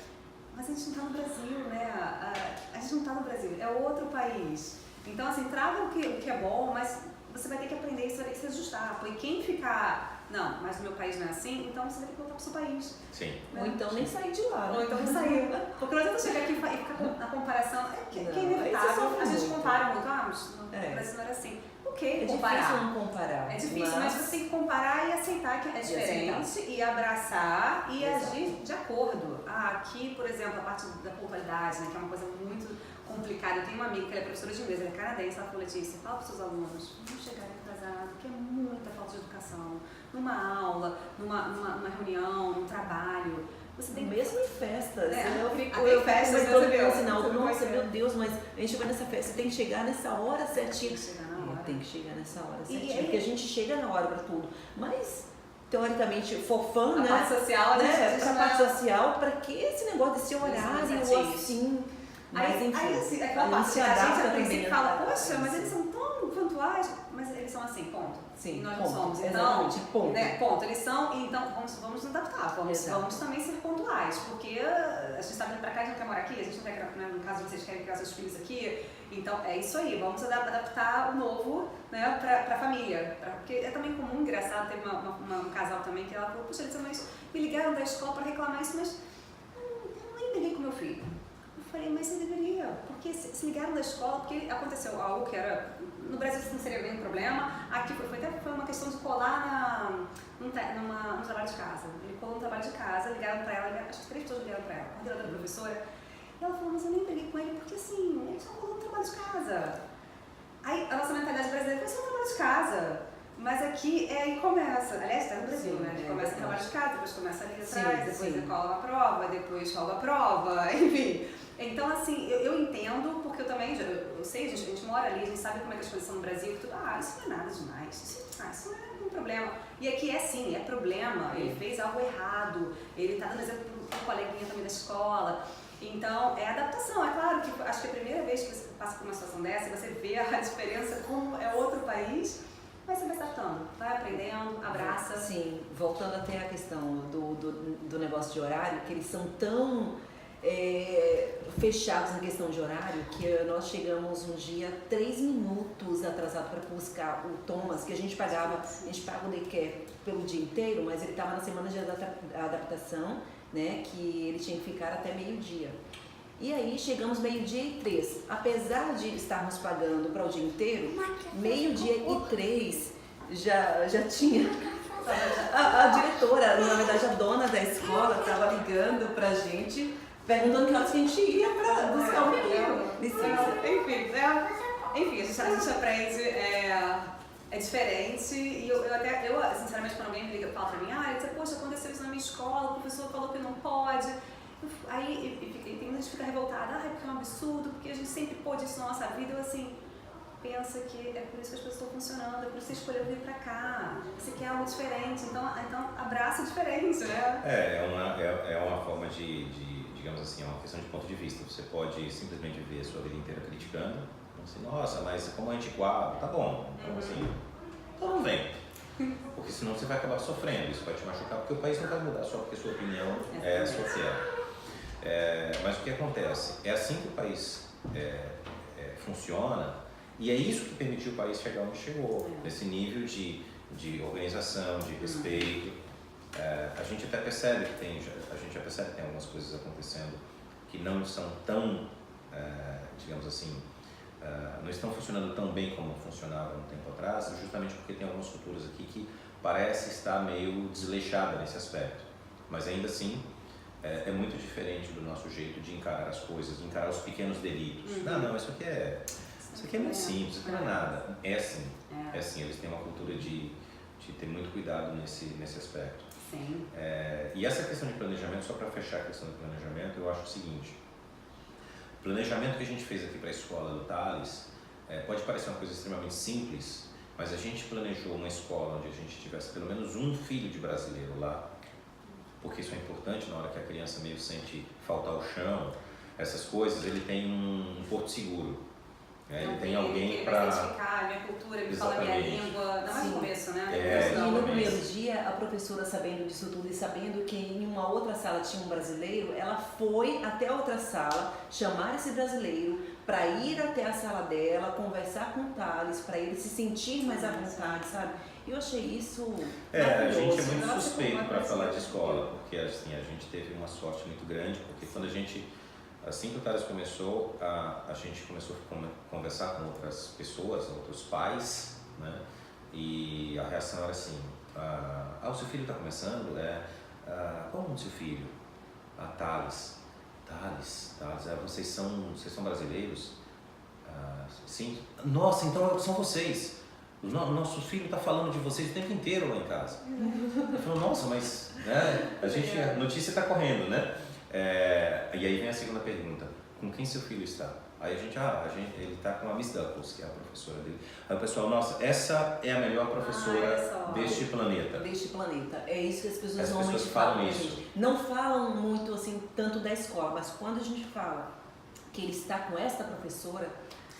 mas a gente não está no Brasil, né? A gente não está no Brasil, é outro país. Então, assim, traga o que é bom, mas você vai ter que aprender isso, vai ter que se ajustar, porque quem ficar, não, mas no meu país não é assim, então você vai ter que voltar para o seu país. Sim. Ou então nem sair de lá, né? Ou então não sair. Porque não adianta chegar aqui e ficar na comparação, que é inevitável, a gente compara muito, mas no Brasil não era assim. Ok, comparar. É difícil não comparar. É difícil, mas você tem que comparar e aceitar que é diferente e abraçar e agir de acordo. Aqui, por exemplo, a parte da pontualidade, né, que é uma coisa muito complicada. Eu tenho uma amiga que ela é professora de inglês, ela é canadense, ela falou, Letícia, fala para os seus alunos, não chegarem atrasados, que é muita falta de educação. Numa aula, numa reunião, num trabalho. Você tem mesmo em festas. Eu festas, no sinal, nossa, meu Deus, mas a gente vai nessa festa, tem que chegar nessa hora certinha. Tem que chegar nessa hora certinha, porque a gente chega na hora para tudo. Mas, teoricamente, for né? Parte social, né? Pra parte social, para que esse negócio desse horário assim? Mas enfim, assim, a gente a princípio fala, poxa, mas eles são tão pontuais, mas eles são assim, ponto. Sim, e nós ponto, não somos. Então, ponto. Né, ponto. Eles são, então vamos nos adaptar, vamos também ser pontuais, porque a gente está vindo pra cá, a gente não quer morar aqui, a gente não quer, né, no caso vocês querem criar seus filhos aqui, então é isso aí, vamos adaptar o novo, né, pra família. Porque é também comum, engraçado, teve um casal também que ela falou, puxa, eles me ligaram da escola para reclamar isso, mas eu nem briguei com meu filho. Eu falei, mas você deveria, porque se ligaram da escola, porque aconteceu algo que era, no Brasil isso não seria bem um problema, aqui foi uma questão de colar num trabalho de casa. Ele colou no trabalho de casa, ligaram para ela, acho que 3 pessoas ligaram para ela, a coordenadora da professora, e ela falou, mas eu nem briguei com ele, porque assim, ele só colou no trabalho de casa. Aí a nossa mentalidade brasileira foi só um trabalho de casa. Mas aqui aí começa, aliás, está no Brasil, né? Ele começa no trabalho de casa, depois começa ali atrás, depois ele cola a prova, depois rola a prova, enfim. Então, assim, eu entendo, porque eu também, eu sei, a gente mora ali, a gente sabe como é que as coisas são no Brasil, tudo, isso não é nada demais, isso não é um problema. E aqui é sim, é problema, ele fez algo errado, ele está dando exemplo para um coleguinha também da escola. Então, é adaptação, é claro que acho que a primeira vez que você passa por uma situação dessa, você vê a diferença, como é outro país, vai se adaptando, vai aprendendo, abraça. Sim, voltando até a questão do negócio de horário, que eles são tão fechados na questão de horário, que nós chegamos um dia 3 minutos atrasado para buscar o Thomas, que a gente paga o daycare pelo dia inteiro, mas ele estava na semana de adaptação, né, que ele tinha que ficar até meio-dia. E aí chegamos meio-dia e 3. Apesar de estarmos pagando para o dia inteiro, meio-dia e 3 já tinha. A diretora, na verdade a dona da escola, estava ligando pra gente, perguntando que horas que a gente ia para buscar o menino. Licença. Enfim, a gente aprende, é diferente. E eu sinceramente, quando alguém me liga e fala pra mim, poxa, aconteceu isso na minha escola, o professor falou que não pode. Aí tem muita gente que fica revoltada, porque é um absurdo, porque a gente sempre pôde isso na nossa vida. Eu assim, pensa que é por isso que as coisas estão funcionando, é por isso que você escolheu vir pra cá, você quer algo diferente, então abraça a diferença, né? É uma forma digamos assim, é uma questão de ponto de vista. Você pode simplesmente ver a sua vida inteira criticando, assim, nossa, mas como é antiquado, tá bom, então assim, então não vem. Porque senão você vai acabar sofrendo, isso vai te machucar, porque o país não vai mudar só porque sua opinião é a sua que é. Mas o que acontece? É assim que o país funciona, e é isso que permitiu o país chegar onde chegou, nesse nível de organização, de respeito. A gente até percebe que tem algumas coisas acontecendo que não são tão, digamos assim, não estão funcionando tão bem como funcionavam um tempo atrás, justamente porque tem algumas culturas aqui que parece estar meio desleixada nesse aspecto. Mas ainda assim, é muito diferente do nosso jeito de encarar as coisas, de encarar os pequenos delitos. Não, isso aqui é muito simples, isso aqui não é nada. É assim, eles têm uma cultura de ter muito cuidado nesse aspecto. Sim. E essa questão de planejamento, só para fechar a questão do planejamento, eu acho o seguinte: o planejamento que a gente fez aqui para a escola do Thales pode parecer uma coisa extremamente simples, mas a gente planejou uma escola onde a gente tivesse pelo menos um filho de brasileiro lá, porque isso é importante na hora que a criança meio sente faltar o chão, essas coisas, ele tem um porto seguro. Ele tem alguém para identificar a minha cultura, me falar a minha língua, não é no começo, né? E no primeiro dia, a professora, sabendo disso tudo e sabendo que em uma outra sala tinha um brasileiro, ela foi até a outra sala, chamar esse brasileiro para ir até a sala dela, conversar com o Thales, para ele se sentir mais à vontade, sabe? Eu achei isso a gente é muito suspeito para falar de escola, porque assim, a gente teve uma sorte muito grande, porque quando assim que o Thales começou, a gente começou a conversar com outras pessoas, outros pais, né? E a reação era assim: o seu filho está começando? Qual o nome do seu filho? Thales. Thales, vocês são brasileiros? Sim. Nossa, então são vocês. O nosso filho está falando de vocês o tempo inteiro lá em casa. Eu falo, nossa, mas a notícia está correndo, né? E aí vem a segunda pergunta: com quem seu filho está? Aí ele está com a Miss Duckles, que é a professora dele. Aí o pessoal, nossa, essa é a melhor professora deste planeta. É isso que as pessoas normalmente normalmente falam isso. Não falam muito assim, tanto da escola, mas quando a gente fala que ele está com essa professora,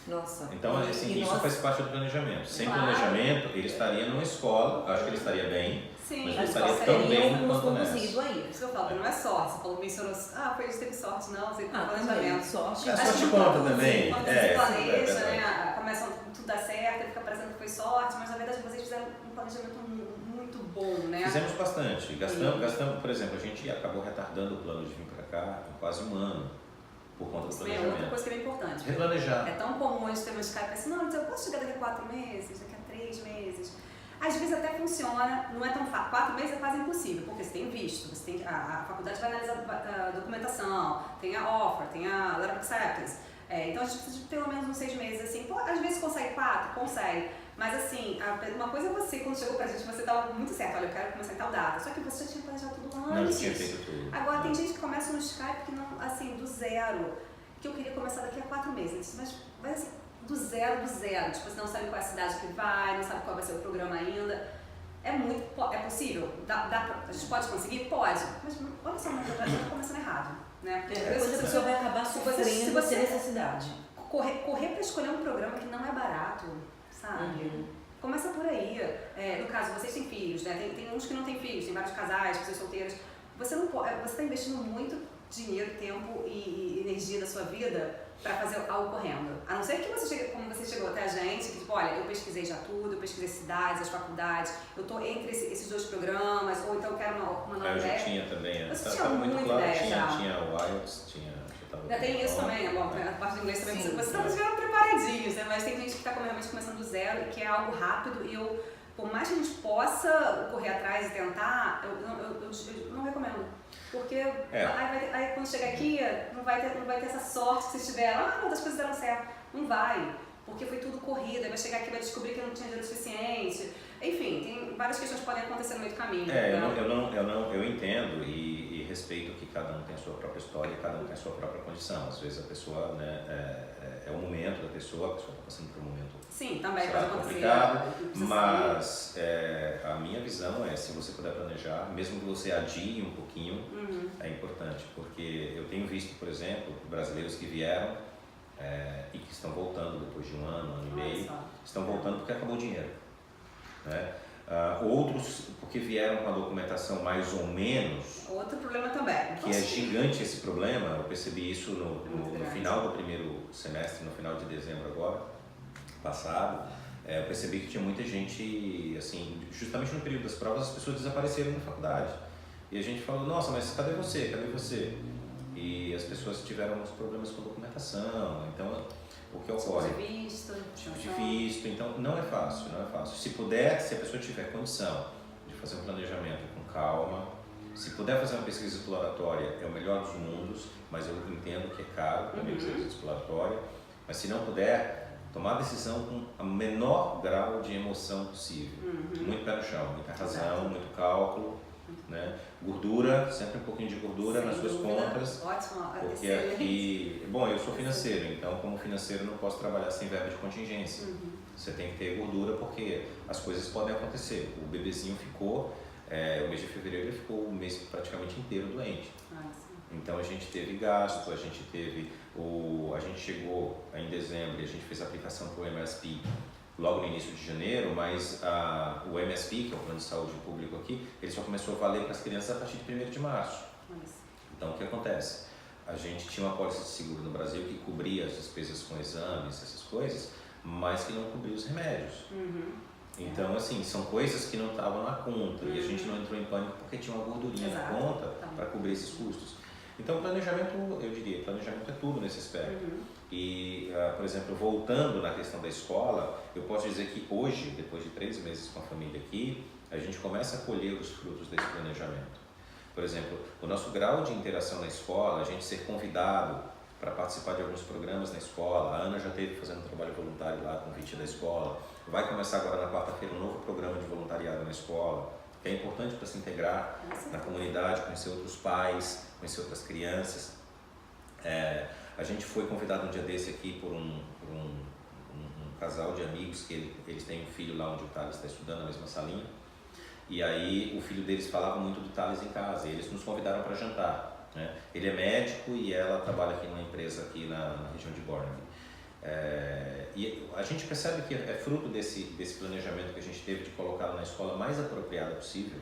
nossa. Então, assim, isso faz parte do planejamento. Sem planejamento, ele estaria numa escola, acho que ele estaria bem. Sim, mas ele estaria tão bem quanto nessa. Isso que eu falo, não é sorte. Você falou, mencionou, ele teve sorte, não, você teve planejamento. Sorte. A sorte conta também. Quando você planeja, né, começa tudo dar certo, fica parecendo que foi sorte, mas na verdade vocês fizeram um planejamento muito bom, né? Fizemos bastante. Gastamos, por exemplo, a gente acabou retardando o plano de vir para cá em quase um ano, por conta do planejamento. É outra coisa que é importante. Replanejar. É tão comum a gente ter um Skype assim, não, eu posso chegar daqui a 4 meses, daqui a 3 meses. Às vezes até funciona, não é tão fácil. 4 meses é quase impossível, porque você tem visto, a faculdade vai analisar a documentação, tem a offer, tem a letter of acceptance. Então a gente precisa de pelo menos uns 6 meses, assim. Às vezes consegue 4, consegue. Mas assim, uma coisa é você, quando chegou pra gente, você estava muito certo, olha, eu quero começar em tal data. Só que você já tinha planejado tudo antes. Não, tinha feito tudo. Agora tem gente que começa no Skype que não, assim, do zero, que eu queria começar daqui a 4 meses. Mas vai assim, do zero. Tipo, você não sabe qual é a cidade que vai, não sabe qual vai ser o programa ainda. É possível? A gente pode conseguir? Pode. Mas olha só, mas já está começando errado, né? Depois a pessoa vai acabar sofrendo sem necessidade. Correr para escolher um programa que não é barato, sabe? Começa por aí. No caso, vocês têm filhos, né? Tem uns que não têm filhos, tem vários casais, pessoas solteiras. Você está investindo muito dinheiro, tempo e energia da sua vida para fazer algo correndo. A não ser que como você chegou até a gente, que tipo, olha, eu pesquisei já tudo, eu pesquisei cidades, as faculdades, eu tô entre esses 2 programas, ou então eu quero uma nova ideia. Eu já tinha também, você tinha muito claro, ideia já. Tinha o IELTS, Já tem isso também, né? Bom, a parte do inglês também, Sim, vocês estiveram preparadinhos, né? Mas tem gente que está realmente começando do zero e que é algo rápido e por mais que a gente possa correr atrás e tentar, eu não recomendo. Porque aí quando chegar aqui, não vai ter essa sorte que vocês tiveram. As coisas deram certo. Não vai. Porque foi tudo corrida. Aí vai chegar aqui e vai descobrir que não tinha dinheiro suficiente. Enfim, tem várias questões que podem acontecer no meio do caminho. Eu entendo e respeito que cada um tem a sua própria história, cada um tem a sua própria condição. Às vezes a pessoa, né, é o momento da pessoa, a pessoa está passando por um momento também pode acontecer, complicado, mas a minha visão é, se você puder planejar, mesmo que você adie um pouquinho, é importante, porque eu tenho visto, por exemplo, brasileiros que vieram e que estão voltando depois de um ano e meio, estão voltando porque acabou o dinheiro, né? Outros porque vieram com a documentação mais ou menos. Outro problema também. Que é gigante esse problema. Eu percebi isso no final do primeiro semestre, no final de dezembro agora, passado. Eu percebi que tinha muita gente, assim, justamente no período das provas, as pessoas desapareceram na faculdade. E a gente falou, nossa, mas cadê você? Cadê você? E as pessoas tiveram uns problemas com documentação. Então, o que ocorre? Tipo de visto. Então, não é fácil, não é fácil. Se puder, se a pessoa tiver condição de fazer um planejamento com calma, se puder fazer uma pesquisa exploratória, é o melhor dos mundos, mas eu entendo que é caro também pesquisa exploratória. Mas se não puder, tomar a decisão com o menor grau de emoção possível. Muito pé no chão, muita razão, muito cálculo, né? Gordura, sempre um pouquinho de gordura nas suas contas. Ótimo, porque aqui, bom, eu sou financeiro, então como financeiro não posso trabalhar sem verba de contingência. Você tem que ter gordura porque as coisas podem acontecer. O bebezinho ficou, o mês de fevereiro ele ficou o mês praticamente inteiro doente. Então a gente teve gasto, a gente chegou em dezembro e a gente fez a aplicação para o MSP logo no início de janeiro, mas o MSP, que é o Plano de Saúde Público aqui, ele só começou a valer para as crianças a partir de 1º de março. Então o que acontece? A gente tinha uma apólice de seguro no Brasil que cobria as despesas com exames, essas coisas, mas que não cobria os remédios. Então, assim, são coisas que não estavam na conta e a gente não entrou em pânico porque tinha uma gordurinha na conta para cobrir esses custos. Então, planejamento, eu diria, planejamento é tudo nesse aspecto. E, por exemplo, voltando na questão da escola, eu posso dizer que hoje, depois de 3 meses com a família aqui, a gente começa a colher os frutos desse planejamento. Por exemplo, o nosso grau de interação na escola, a gente ser convidado para participar de alguns programas na escola. A Ana já esteve fazendo um trabalho voluntário lá, convite da escola. Vai começar agora na quarta-feira um novo programa de voluntariado na escola, que é importante para se integrar na comunidade, conhecer outros pais, conhecer outras crianças. A gente foi convidado um dia desse aqui por um casal de amigos que eles têm um filho lá onde o Thales está estudando, na mesma salinha. E aí o filho deles falava muito do Thales em casa e eles nos convidaram para jantar. Né? Ele é médico e ela trabalha aqui numa empresa aqui na região de Burnaby. E a gente percebe que é fruto desse planejamento que a gente teve de colocá-la na escola mais apropriada possível,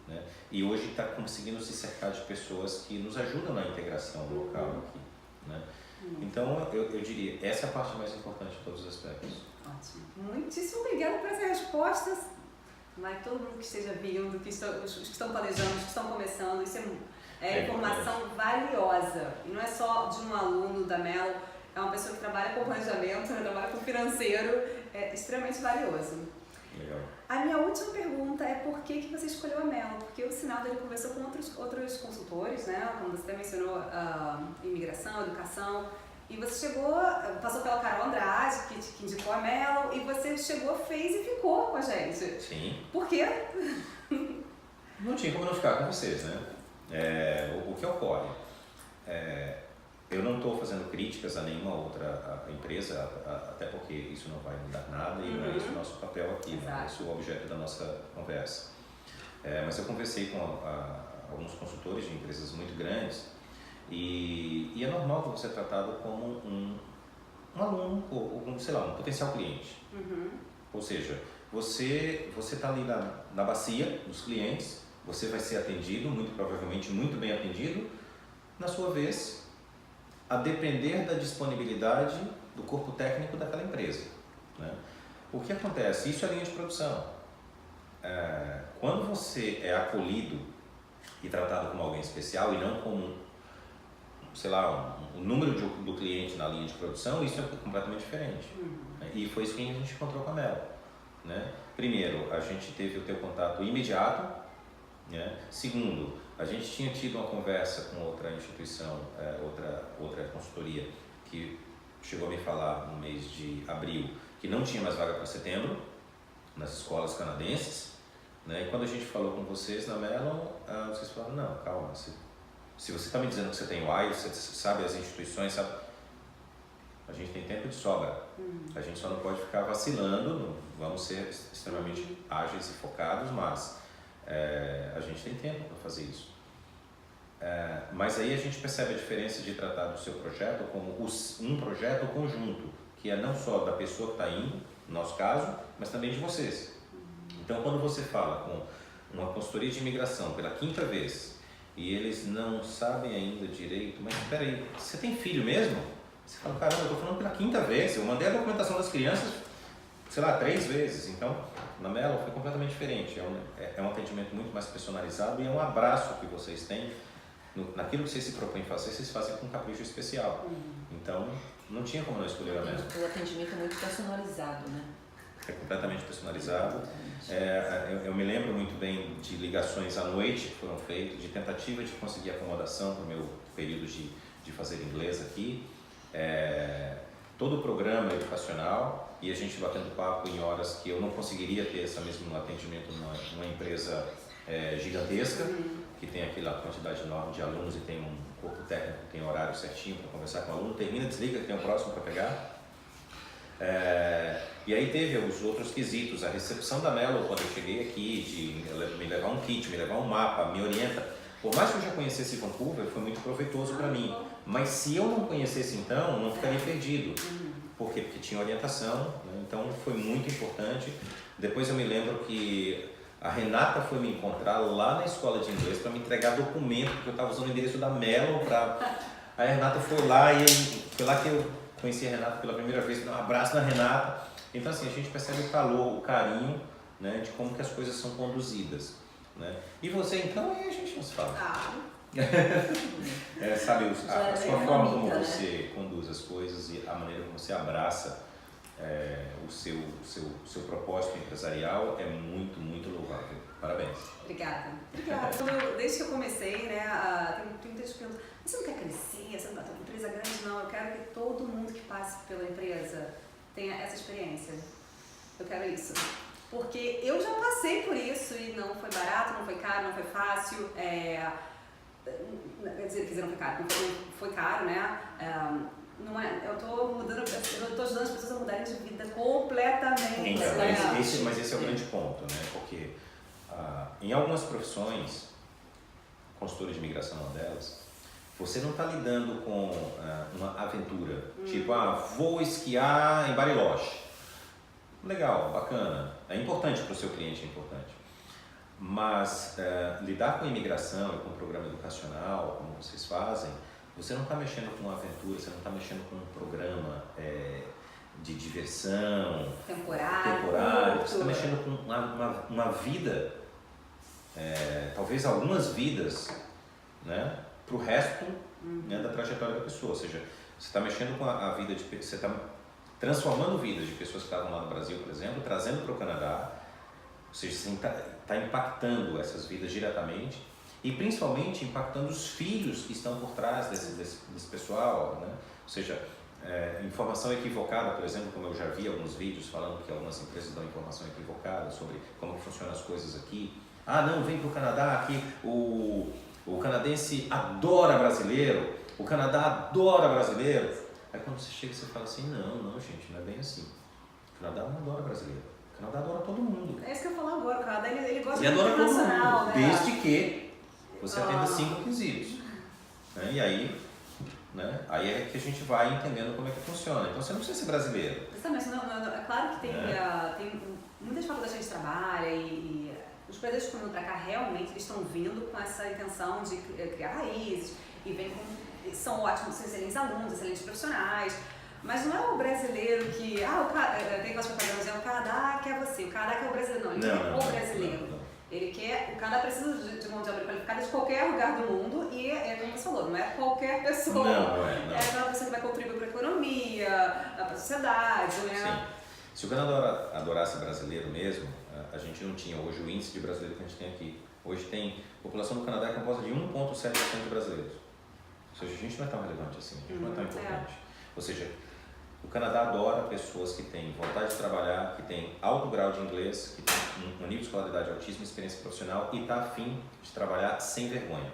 né? E hoje está conseguindo se cercar de pessoas que nos ajudam na integração local aqui, né? Então eu diria, essa é a parte mais importante de todos os aspectos. Ótimo. Muitíssimo obrigada por essas respostas. Mas todo mundo que esteja vindo, os que estão planejando, os que estão começando, isso é informação valiosa. E não é só de um aluno da Melo, é uma pessoa que trabalha com planejamento, trabalha com financeiro, é extremamente valioso. Legal. A minha última pergunta é por que você escolheu a Melo? Porque o Sinaldo ele conversou com outros consultores, né? Como você até mencionou, imigração, educação, e você passou pela Carol Andrade, que indicou a Melo, e você chegou, fez e ficou com a gente. Sim. Por quê? Não tinha como não ficar com vocês, né? O que ocorre? Eu não estou fazendo críticas a nenhuma outra empresa, até porque isso não vai mudar nada e não é esse o nosso papel aqui, né? Esse é o objeto da nossa conversa. Mas eu conversei com alguns consultores de empresas muito grandes e é normal que você é tratado como um aluno ou sei lá, um potencial cliente. Ou seja, você está ali na bacia dos clientes, você vai ser atendido, muito provavelmente muito bem atendido, na sua vez, a depender da disponibilidade do corpo técnico daquela empresa, né? O que acontece? Isso é linha de produção. Quando você é acolhido e tratado como alguém especial e não como, sei lá, o número do cliente na linha de produção, isso é completamente diferente. E foi isso que a gente encontrou com a Melo, né? Primeiro, a gente teve o teu contato imediato, né? Segundo, a gente tinha tido uma conversa com outra instituição, outra consultoria, que chegou a me falar no mês de abril que não tinha mais vaga para setembro nas escolas canadenses, né? E quando a gente falou com vocês na Mellon, vocês falaram, não, calma, se você está me dizendo que você tem o IELTS, você sabe as instituições, sabe? A gente tem tempo de sobra, a gente só não pode ficar vacilando, vamos ser extremamente ágeis e focados, mas a gente tem tempo para fazer isso. Mas aí a gente percebe a diferença de tratar do seu projeto como um projeto conjunto, que é não só da pessoa que está indo, no nosso caso, mas também de vocês. Então, quando você fala com uma consultoria de imigração pela 5ª vez e eles não sabem ainda direito, mas espera aí, você tem filho mesmo? Você fala, caramba, eu estou falando pela 5ª vez, eu mandei a documentação das crianças, sei lá, 3 vezes. Então, na Mello foi completamente diferente, é um atendimento muito mais personalizado e é um abraço que vocês têm. Naquilo que vocês se propõem fazer, vocês fazem com um capricho especial. Então, não tinha como não escolher a Mello. O atendimento é muito personalizado, né? É completamente personalizado. Eu me lembro muito bem de ligações à noite que foram feitas, de tentativa de conseguir acomodação para o meu período de fazer inglês aqui. Todo o programa educacional e a gente batendo papo em horas que eu não conseguiria ter esse mesmo atendimento numa empresa gigantesca, que tem aquela quantidade enorme de alunos e tem um corpo técnico, tem horário certinho para conversar com o aluno, termina, desliga, que tem o próximo para pegar. E aí teve os outros quesitos, a recepção da Mello quando eu cheguei aqui, de me levar um kit, me levar um mapa, me orienta. Por mais que eu já conhecesse Vancouver, foi muito proveitoso para mim. Mas se eu não conhecesse então, não ficaria perdido. Por quê? Porque tinha orientação, né? Então foi muito importante. Depois eu me lembro que a Renata foi me encontrar lá na escola de inglês para me entregar documento, porque eu estava usando o endereço da Mello para... Aí a Renata foi lá e foi lá que eu conheci a Renata pela primeira vez, dei um abraço na Renata. Então assim, a gente percebe o calor, o carinho, né, de como que as coisas são conduzidas, né? E você então, aí a gente não se fala. Sabe, a sua forma como você conduz as coisas e a maneira como você abraça o seu propósito empresarial é muito, muito louvável. Parabéns. Obrigada. Desde que eu comecei, né, tem muita gente que pergunta, você não quer crescer, você não quer ter uma empresa grande? Não, eu quero que todo mundo que passe pela empresa tenha essa experiência. Eu quero isso. Porque eu já passei por isso e não foi barato, não foi caro, não foi fácil. Quer dizer, não foi caro, não foi caro, né? Eu tô ajudando as pessoas a mudarem de vida completamente. Então, mas esse é o grande ponto, né? Porque em algumas profissões, consultora de imigração é uma delas, você não está lidando com uma aventura, tipo, vou esquiar em Bariloche. Legal, bacana, é importante para o seu cliente, é importante. Mas lidar com imigração e com um programa educacional, como vocês fazem, você não está mexendo com uma aventura, você não está mexendo com um programa de diversão temporário, você está mexendo com uma vida, talvez algumas vidas, né, para o resto, né, da trajetória da pessoa. Ou seja, você está mexendo com a vida de você está transformando vidas de pessoas que estavam lá no Brasil, por exemplo, trazendo para o Canadá. Ou seja, você está impactando essas vidas diretamente e principalmente impactando os filhos que estão por trás desse pessoal, né? Ou seja, informação equivocada, por exemplo, como eu já vi alguns vídeos falando que algumas empresas dão informação equivocada sobre como funcionam as coisas aqui. Não, vem para o Canadá, aqui o canadense adora brasileiro, o Canadá adora brasileiro. Aí quando você chega, você fala assim, não, gente, não é bem assim. O Canadá não adora brasileiro. O Canadá adora todo mundo. É isso que eu ia falar agora, o Canadá ele gosta de internacional, né? Desde que você atenda 5 quesitos. Né? E aí, né? Aí é que a gente vai entendendo como é que funciona. Então você não precisa ser brasileiro. Exatamente, é claro que tem muitas faculdades que a gente trabalha e os brasileiros que estão vindo para cá realmente eles estão vindo com essa intenção de criar raízes e são ótimos, são excelentes alunos, excelentes profissionais. Mas não é o brasileiro que, tem aquelas propagandas, o Canadá quer você, o Canadá quer o brasileiro, não, ele quer o brasileiro. Não. Ele quer, o Canadá precisa de mão de obra qualificada de qualquer lugar do mundo e como você falou, não é qualquer pessoa. Não. É aquela pessoa que vai contribuir para a economia, para a sociedade, né? Sim. Se o Canadá adorasse brasileiro mesmo, a gente não tinha hoje o índice de brasileiro que a gente tem aqui. Hoje a população do Canadá é composta de 1,7% de brasileiros. Ou seja, a gente não é tão relevante assim, a gente não é tão importante. Ou seja, o Canadá adora pessoas que têm vontade de trabalhar, que têm alto grau de inglês, que têm um nível de escolaridade altíssimo, experiência profissional e está afim de trabalhar sem vergonha.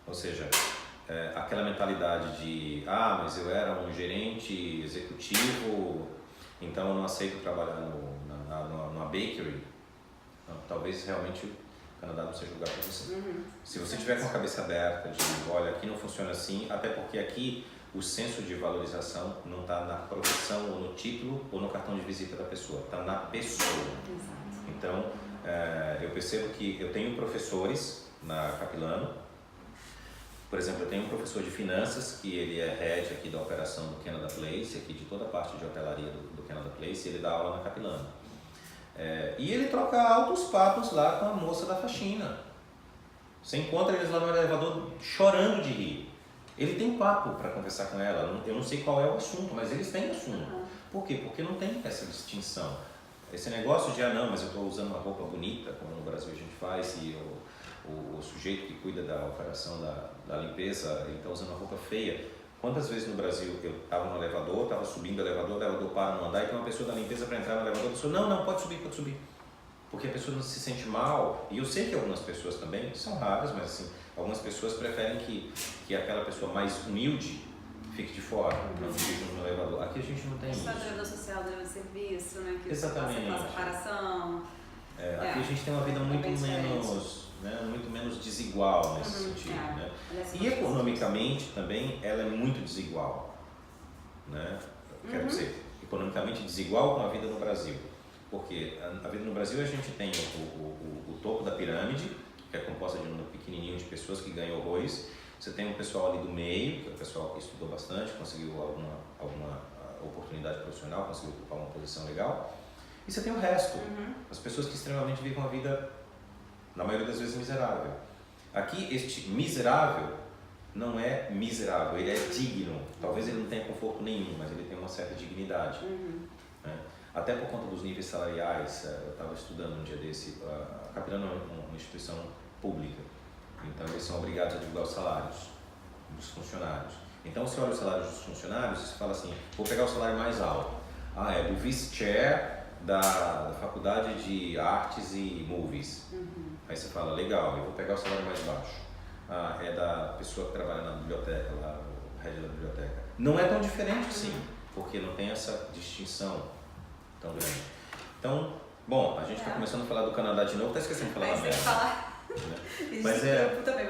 Ou seja, aquela mentalidade de mas eu era um gerente executivo, então eu não aceito trabalhar numa bakery. Não, talvez realmente o Canadá não seja o lugar para você. Se você tiver com a cabeça aberta de, olha, aqui não funciona assim, até porque aqui o senso de valorização não está na profissão ou no título ou no cartão de visita da pessoa, está na pessoa. Exato. Então, eu percebo que eu tenho professores na Capilano. Por exemplo, eu tenho um professor de finanças que ele é head aqui da operação do Canada Place, aqui de toda a parte de hotelaria do Canada Place, e ele dá aula na Capilano. E ele troca altos papos lá com a moça da faxina. Você encontra eles lá no elevador chorando de rir. Ele tem papo para conversar com ela. Eu não sei qual é o assunto, mas eles têm assunto. Por quê? Porque não tem essa distinção. Esse negócio de, não, mas eu estou usando uma roupa bonita, como no Brasil a gente faz, e o sujeito que cuida da operação da limpeza, ele está usando uma roupa feia. Quantas vezes no Brasil eu estava no elevador, estava subindo o elevador para no andar, e tem uma pessoa da limpeza para entrar no elevador, a pessoa, não, pode subir. Porque a pessoa não se sente mal, e eu sei que algumas pessoas também, são raras, mas assim, algumas pessoas preferem que aquela pessoa mais humilde fique de fora, não fique no elevador. Aqui a gente não tem isso. O trabalhador social deve serviço, né? Que exatamente. Passa separação. Aqui a gente tem uma vida muito menos desigual nesse sentido. Né? E economicamente também ela é muito desigual. Né? Quero dizer, economicamente desigual com a vida no Brasil. Porque a vida no Brasil a gente tem o topo da pirâmide, que é composta de um número pequenininho de pessoas que ganham horrores. Você tem um pessoal ali do meio, que é o pessoal que estudou bastante, conseguiu alguma oportunidade profissional, conseguiu ocupar uma posição legal. E você tem o resto, as pessoas que extremamente vivem uma vida, na maioria das vezes, miserável. Aqui, este miserável não é miserável, ele é digno. Talvez ele não tenha conforto nenhum, mas ele tem uma certa dignidade. Né? Até por conta dos níveis salariais, eu estava estudando um dia desse, a Capilano é uma instituição pública, então eles são obrigados a divulgar os salários dos funcionários. Então você olha os salários dos funcionários e você fala assim, vou pegar o salário mais alto. É do vice-chair da Faculdade de Artes e Movies. Aí você fala, legal, eu vou pegar o salário mais baixo. É da pessoa que trabalha na biblioteca, lá, o head da biblioteca. Não é tão diferente assim, porque não tem essa distinção tão grande. Então, bom, a gente está começando a falar do Canadá de novo, está esquecendo de falar da América. Mas também,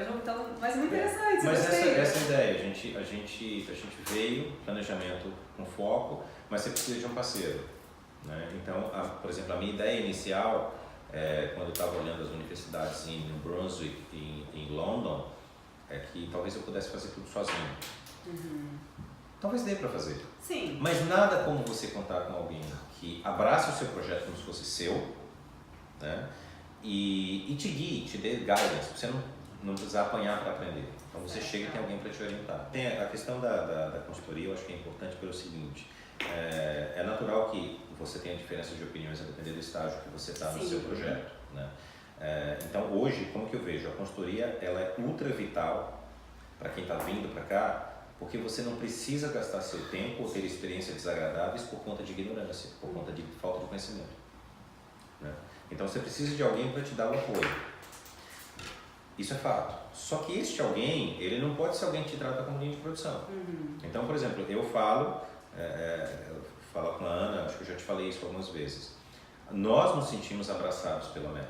mas muito interessante. Mas essa é a ideia, a gente veio, planejamento com foco, mas você precisa de um parceiro. Né? Então, por exemplo, a minha ideia inicial, quando eu estava olhando as universidades em New Brunswick e em London, é que talvez eu pudesse fazer tudo sozinho. Talvez dê para fazer. Sim. Mas nada como você contar com alguém que abrace o seu projeto como se fosse seu, né? E te guie, te dê guidance. Você não precisa apanhar para aprender. Então você chega e tem alguém para te orientar. Tem a questão da consultoria, eu acho que é importante pelo seguinte. É natural que você tenha diferença de opiniões a depender do estágio que você está no seu projeto. Né? Então hoje, como que eu vejo? A consultoria ela é ultra vital para quem está vindo para cá, porque você não precisa gastar seu tempo ou ter experiências desagradáveis por conta de ignorância, por conta de falta de conhecimento. Né? Então você precisa de alguém para te dar o apoio. Isso é fato. Só que este alguém, ele não pode ser alguém que te trata como linha de produção. Então, por exemplo, eu falo com a Ana, acho que eu já te falei isso algumas vezes. Nós nos sentimos abraçados pela Mel.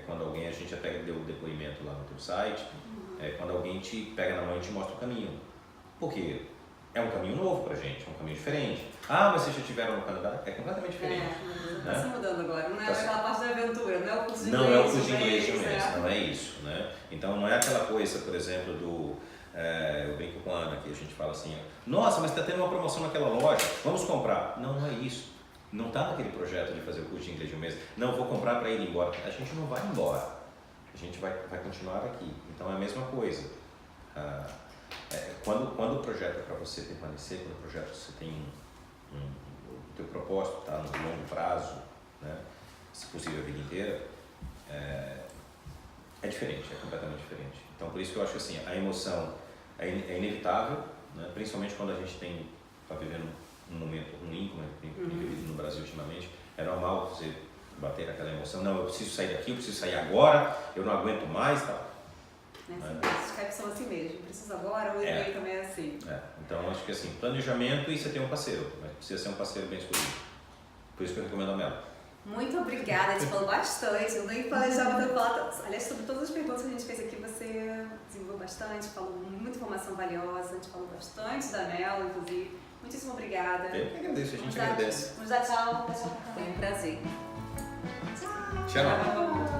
Quando alguém, a gente até deu o depoimento lá no teu site, quando alguém te pega na mão e te mostra o caminho. Por quê? É um caminho novo pra gente, é um caminho diferente. Mas vocês já estiveram no Canadá? É completamente diferente. Está se mudando agora, não é aquela parte da aventura, não é o curso de inglês. Não é o curso de inglês de um mês, não é isso. Né? Então não é aquela coisa, por exemplo, eu brinco com a Ana aqui, a gente fala assim, nossa, mas está tendo uma promoção naquela loja, vamos comprar. Não é isso. Não está naquele projeto de fazer o curso de inglês de um mês. Não, vou comprar para ir embora. A gente não vai embora. A gente vai continuar aqui. Então é a mesma coisa. Quando o projeto é para você permanecer, quando o projeto você tem o teu propósito está no longo prazo, né, se possível a vida inteira, é diferente, é completamente diferente. Então por isso que eu acho que assim, a emoção é inevitável, né, principalmente quando a gente está vivendo um momento ruim, como tem vivido no Brasil ultimamente. É normal você bater naquela emoção, não, eu preciso sair daqui, eu preciso sair agora, eu não aguento mais, tal. Os Skype são assim mesmo, preciso agora, o e-mail também é assim. Então acho que assim, planejamento e você tem um parceiro, mas precisa ser um parceiro bem escolhido. Por isso que eu recomendo a Mel. Muito obrigada, a gente falou bastante, eu nem planejava ter falado, aliás, sobre todas as perguntas que a gente fez aqui, você desenvolveu bastante, falou muita informação valiosa, a gente falou bastante da Mel, inclusive. Muitíssimo obrigada. Eu que agradeço, a gente agradece. Vamos dar tchau, pessoal. Foi um prazer. Tchau. Tinha não.